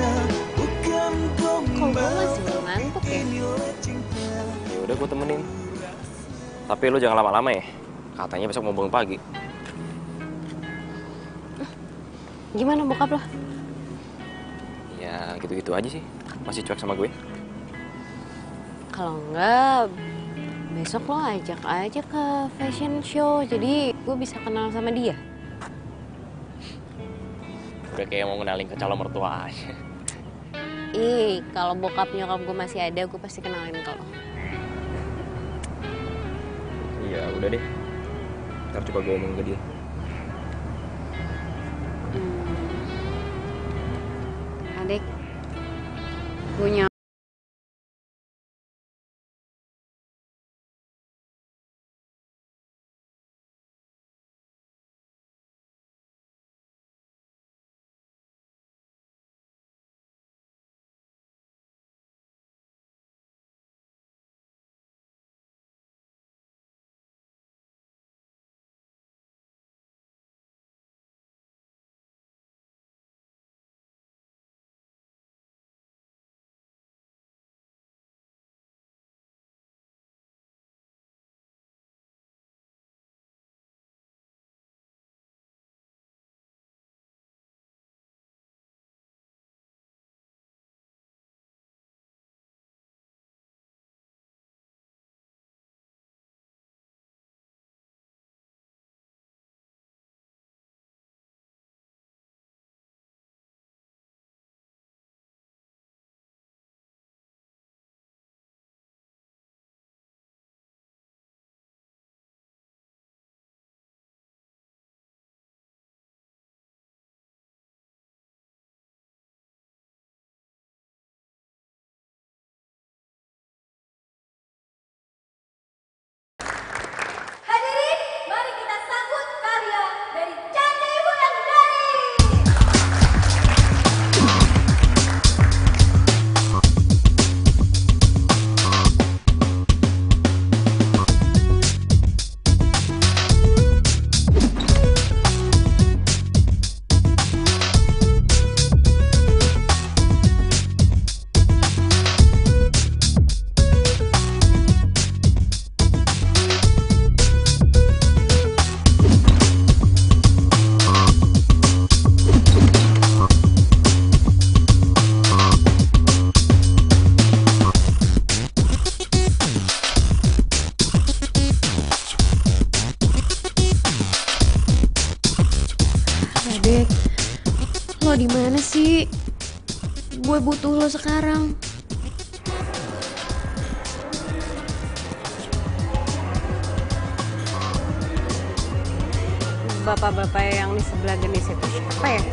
bukan Kok gue gombal. masih belum ngantuk ya? Ya udah gue temenin. Tapi lu jangan lama-lama ya. Katanya besok mau bangun pagi. Gimana bokap lo? Ya gitu-gitu aja sih. Masih cuek sama gue. Kalau enggak, besok lo ajak aja ke fashion show. Jadi gue bisa kenal sama dia. Udah kayak mau kenalin ke calon mertua aja. Ih, kalau bokap nyokap gue masih ada, gue pasti kenalin ke lo. Iya udah deh. Ntar coba gue ngomong ke dia. Adek, punya Hadirin, mari kita sambut karya dari Candi Wulandari. Adek, lo di mana sih? Gue butuh lo sekarang. bapak-bapak yang di sebelah genis itu siapa ya?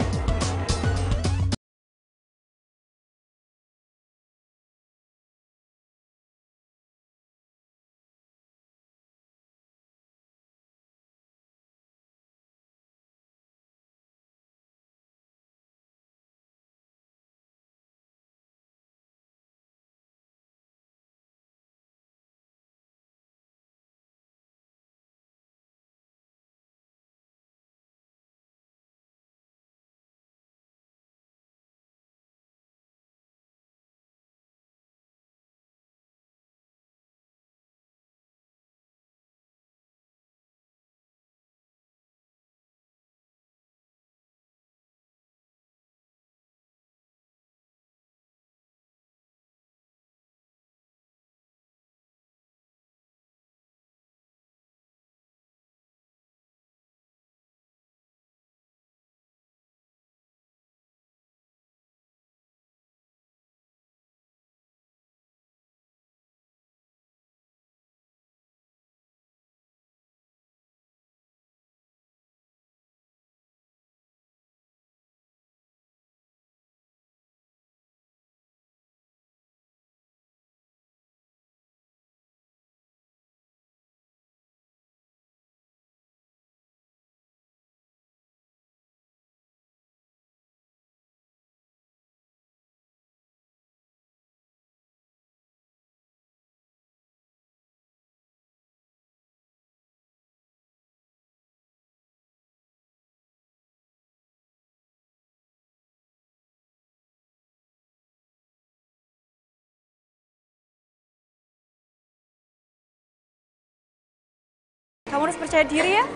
Kamu harus percaya diri ya.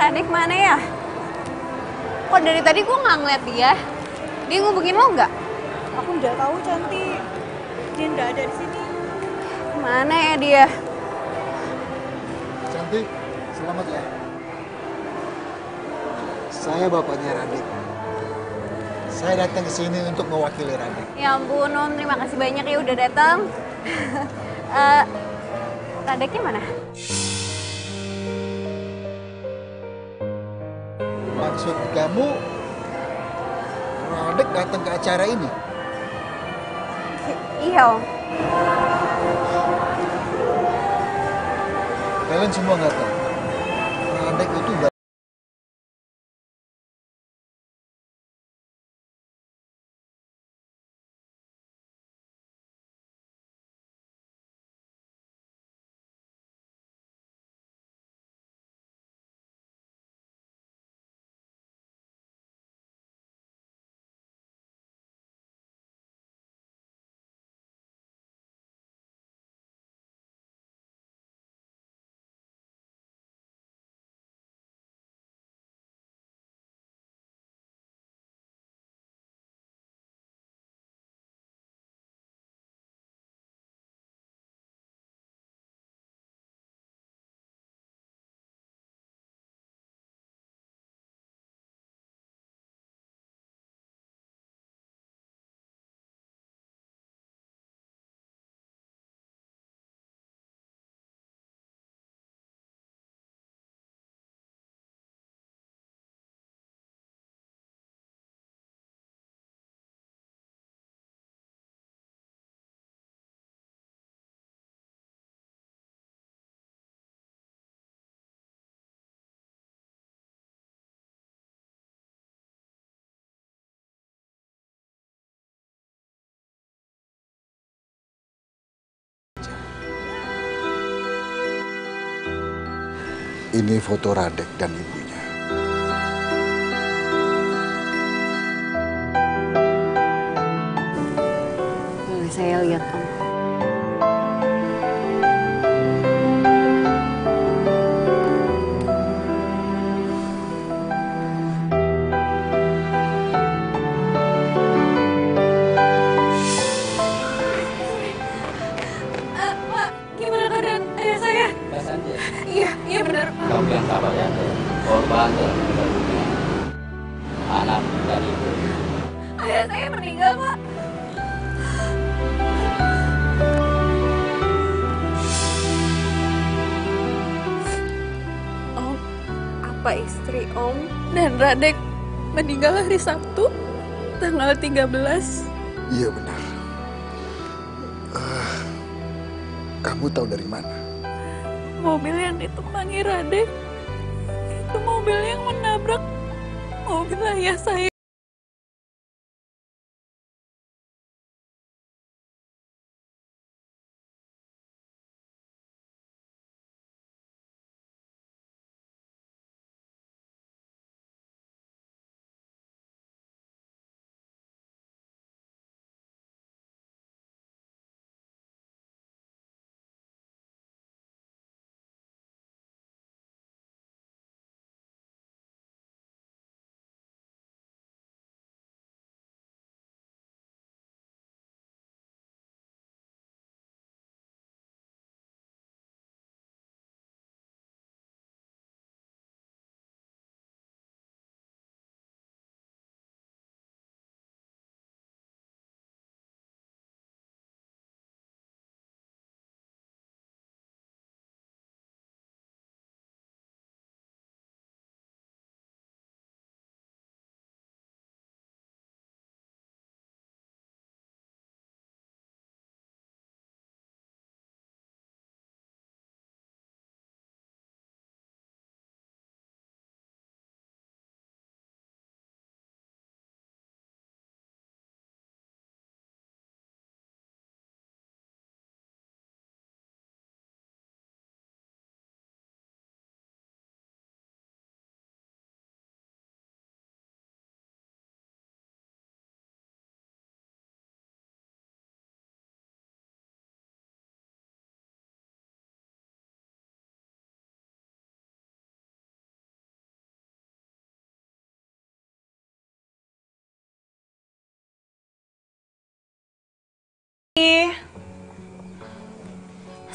Radek mana ya? Kok dari tadi gue nggak ngeliat dia? Dia ngubungin lo nggak? Aku udah tahu Cantik. Dia nggak ada di sini. Mana ya dia? Cantik, selamat ya. Saya bapaknya Radek. Saya datang ke sini untuk mewakili Radek. Ya ampun Om, terima kasih banyak ya udah datang. Radeknya mana? Maksud kamu, Radek datang ke acara ini? Iya Om. Kalian semua nggak tahu. Radek itu ini foto Radek dan ibunya. Boleh saya lihat Om? Pak, gimana keadaan ayah saya? Iya benar. Kamu yang sabar ya, korban telah meninggal dunia. Anak dan ibu. Ayah saya meninggal, Pak. Om, apa istri Om dan Radek meninggal hari Sabtu, tanggal 13? Iya benar. Kamu tahu dari mana? Mobil yang ditumpangi Radek, itu mobil yang menabrak mobil ayah saya.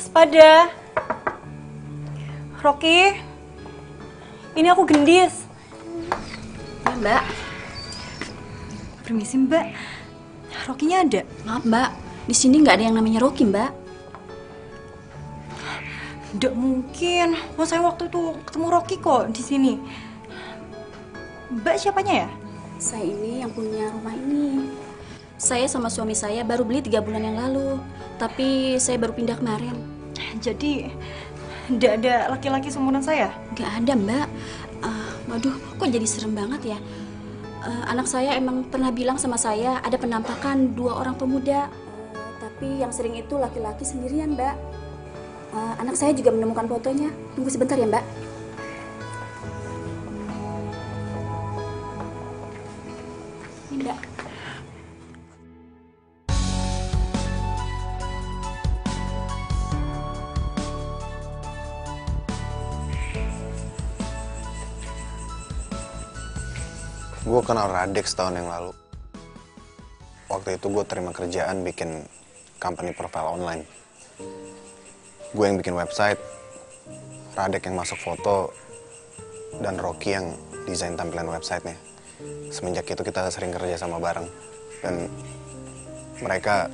Sepada. Rocky. Ini aku Gendis. Ya, Mbak. Permisi, Mbak. Rocky-nya ada? Maaf, Mbak. Di sini nggak ada yang namanya Rocky, Mbak. Nggak mungkin. Wah, saya waktu itu ketemu Rocky kok di sini. Mbak siapanya ya? Saya ini yang punya rumah ini. Saya sama suami saya baru beli 3 bulan yang lalu. Tapi saya baru pindah kemarin. Jadi, nggak ada laki-laki seumuran saya? Nggak ada, Mbak. Waduh, kok jadi serem banget ya? Anak saya emang pernah bilang sama saya ada penampakan 2 orang pemuda. Tapi yang sering itu laki-laki sendirian, Mbak. Anak saya juga menemukan fotonya. Tunggu sebentar ya, Mbak. Ini, Mbak. Gue kenal Radek setahun yang lalu. Waktu itu gue terima kerjaan bikin company profile online. Gue yang bikin website, Radek yang masuk foto, dan Rocky yang desain tampilan websitenya. Semenjak itu kita sering kerja sama bareng. Dan mereka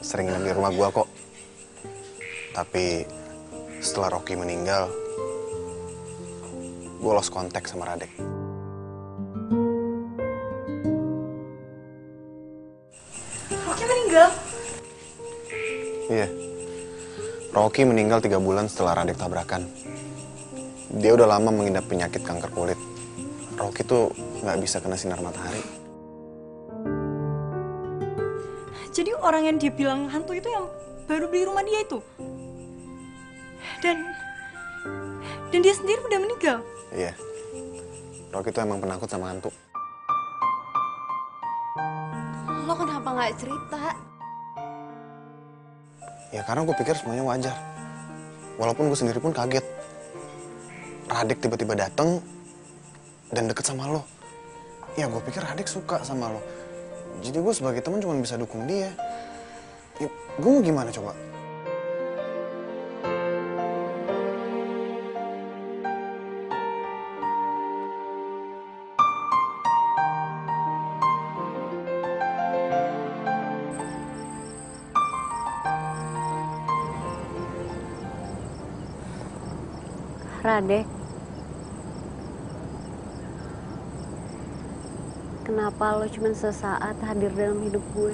sering nginep di rumah gue kok. Tapi setelah Rocky meninggal, gue lost contact sama Radek. Iya, Rocky meninggal 3 bulan setelah Radek tabrakan. Dia udah lama mengidap penyakit kanker kulit. Rocky tuh nggak bisa kena sinar matahari. Jadi orang yang dia bilang hantu itu yang baru beli rumah dia itu? Dan dia sendiri udah meninggal? Iya, Rocky tuh emang penakut sama hantu. Lo kenapa nggak cerita? Ya karena gue pikir semuanya wajar. Walaupun gue sendiri pun kaget. Radek tiba-tiba dateng dan deket sama lo. Ya gue pikir Radek suka sama lo. Jadi gue sebagai teman cuma bisa dukung dia. Ya, gue mau gimana coba? Radek, kenapa lo cuma sesaat hadir dalam hidup gue?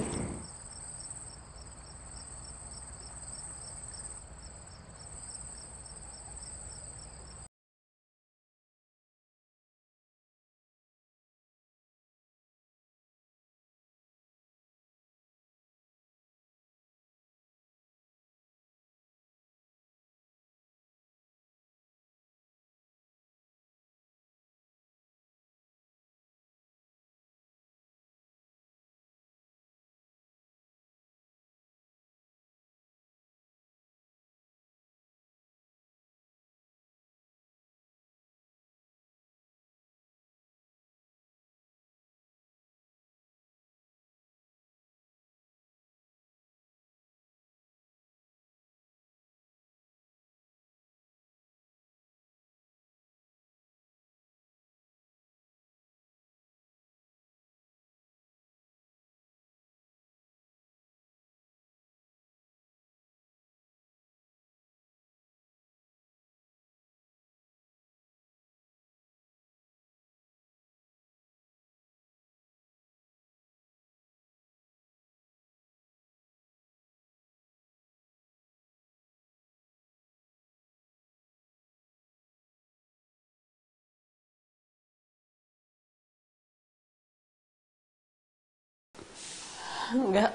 Enggak.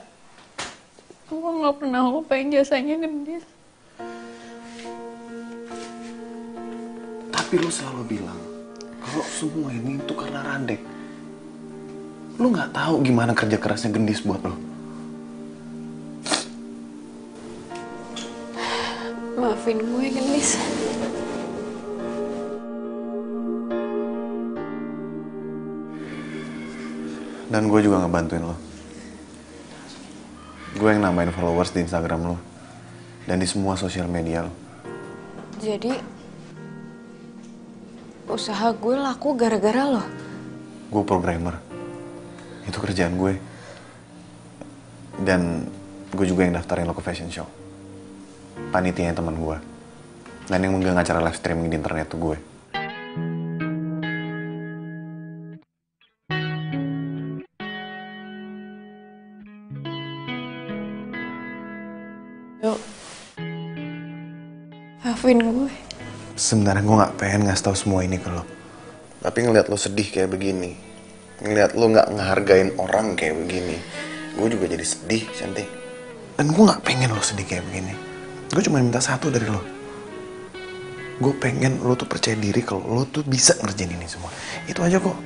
Aku nggak pernah lupain jasanya Gendis. Tapi lo selalu bilang kalau semua ini itu karena Radek. Lo nggak tahu gimana kerja kerasnya Gendis buat lo. Maafin gue, Gendis. Dan gue juga ngebantuin lo. Gue yang nambahin followers di Instagram lo. dan di semua sosial media lo. Jadi usaha gue laku gara-gara lo? Gue programmer. Itu kerjaan gue. Dan gue juga yang daftarin lo ke fashion show. Panitianya teman gue. Dan yang megang acara live streaming di internet tuh gue. Yuk, maafin gue. Sebenarnya gue gak pengen ngasih tahu semua ini ke lo. Tapi ngeliat lo sedih kayak begini, ngeliat lo gak ngehargain orang kayak begini, gue juga jadi sedih, Cantik. Dan gue gak pengen lo sedih kayak begini. Gue cuma minta satu dari lo. Gue pengen lo tuh percaya diri kalau lo tuh bisa ngerjain ini semua. Itu aja kok.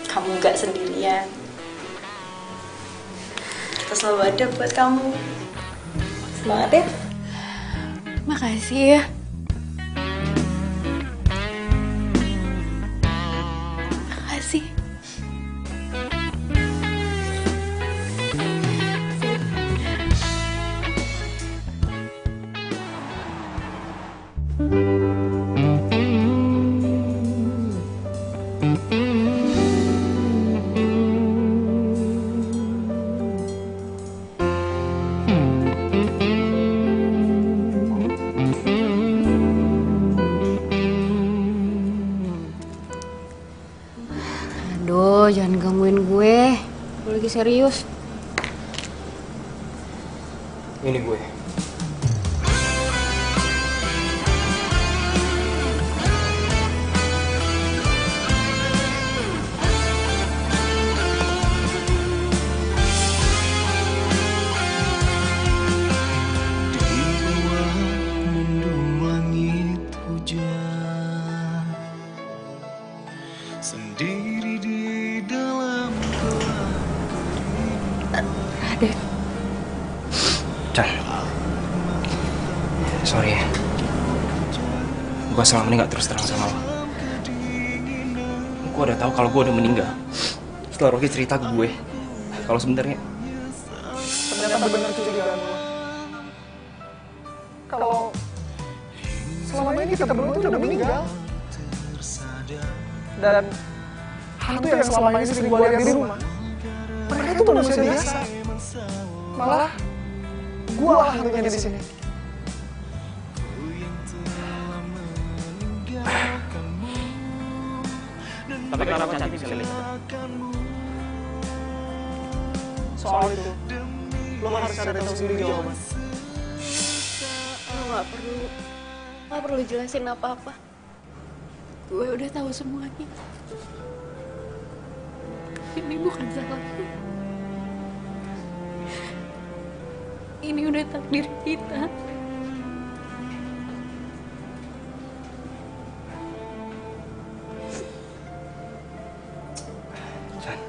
Kamu gak sendirian. Kita selalu ada buat kamu. Semangat ya. Makasih ya. Makasih. Aduh, jangan gangguin gue. Gue lagi serius. Ini gue. Sendiri di dalam Radek. Chan. Sorry ya. Gue selama ini gak terus terang sama lo. Gue udah tahu kalau gue udah meninggal. Setelah Rocky cerita ke gue kalau sebenarnya ternyata benar itu dugaan lo. Kalau selama ini kita berdua tuh udah meninggal. Dan hantu yang selama ini sering gue lihat di rumah, mereka tuh manusia biasa. Malah gue hantunya di sini. tapi kenapa Cantik bisa lihat? Soal itu, lo harus cari tahu sendiri jawaban. Lo gak perlu jelasin apa-apa. Gue udah tahu semuanya. Ini bukan salahku. Ini udah takdir kita. San,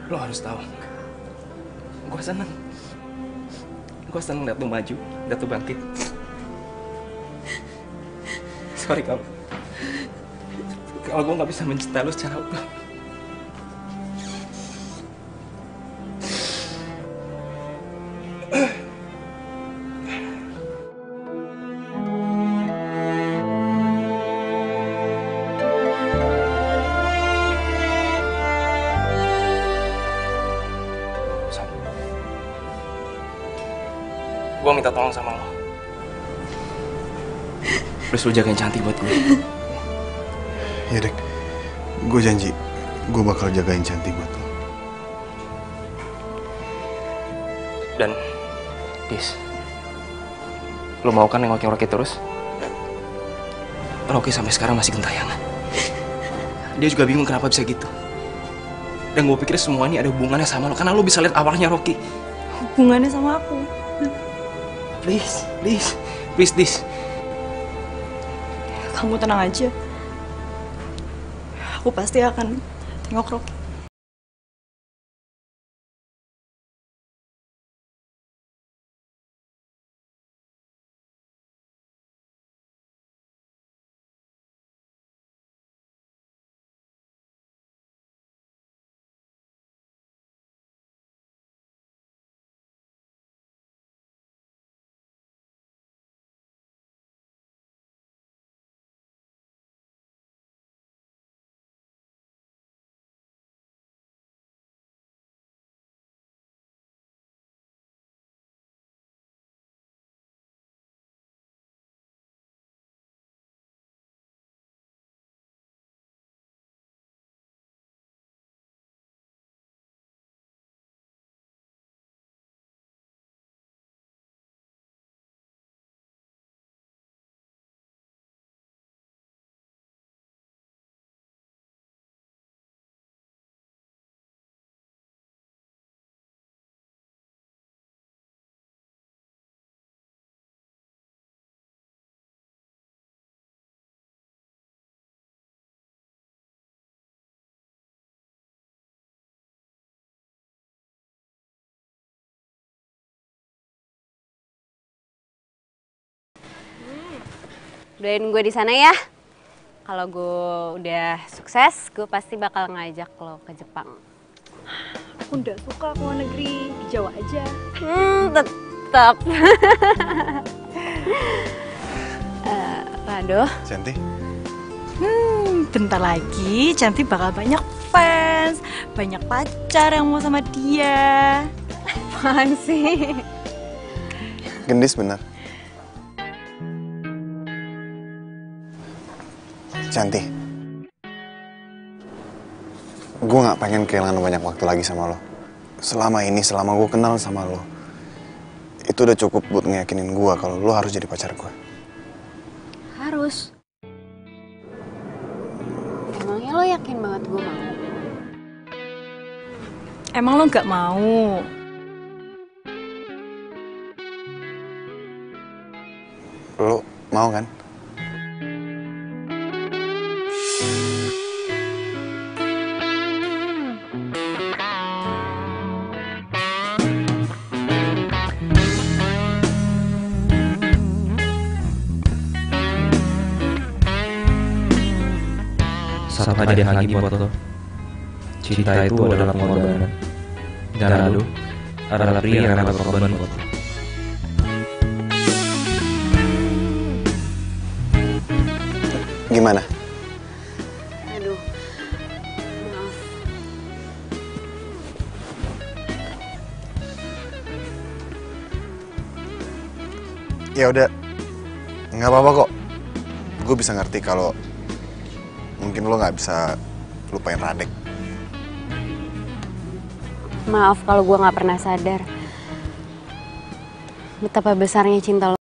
lo harus tahu. Gue seneng. Gue seneng liat lo maju, liat lo bangkit. Sorry kalau gue nggak bisa mencintai lo secara utuh. Gue minta tolong sama lo. Please lo jagain Cantik buat gue. Ya Dek, gue janji gue bakal jagain Cantik buat lo. Dan, Dis, lo mau kan nengokin Rocky terus? Rocky sampai sekarang masih gentayangan. Dia juga bingung kenapa bisa gitu. Dan gue pikir semua ini ada hubungannya sama lo, karena lo bisa lihat awalnya Rocky. Hubungannya sama aku. Please, Dis. Kamu tenang aja. Aku pasti akan tengok Rocky. Doain gue di sana ya. Kalau gue udah sukses, gue pasti bakal ngajak lo ke Jepang. Aku nggak suka ke luar negeri, di Jawa aja. Tetap. Rado. Cantik. Bentar lagi Cantik bakal banyak fans, banyak pacar yang mau sama dia. Apaan sih? Gendis bener. Cantik. Gue gak pengen kehilangan banyak waktu lagi sama lo. Selama ini, selama gue kenal sama lo, itu udah cukup buat ngeyakinin gue kalau lo harus jadi pacar gue. Harus. Emangnya lo yakin banget gue mau? Emang lo nggak mau? Lo mau kan? Satu hadiah lagi buat lo. Cinta itu adalah pengorbanan. Dan Rado adalah pria yang rela berkorban buat lo. Gimana? Aduh, maaf. Ya udah, nggak apa-apa kok. Gue bisa ngerti kalau mungkin lo nggak bisa lupain Radek. Maaf kalau gue nggak pernah sadar betapa besarnya cinta lo.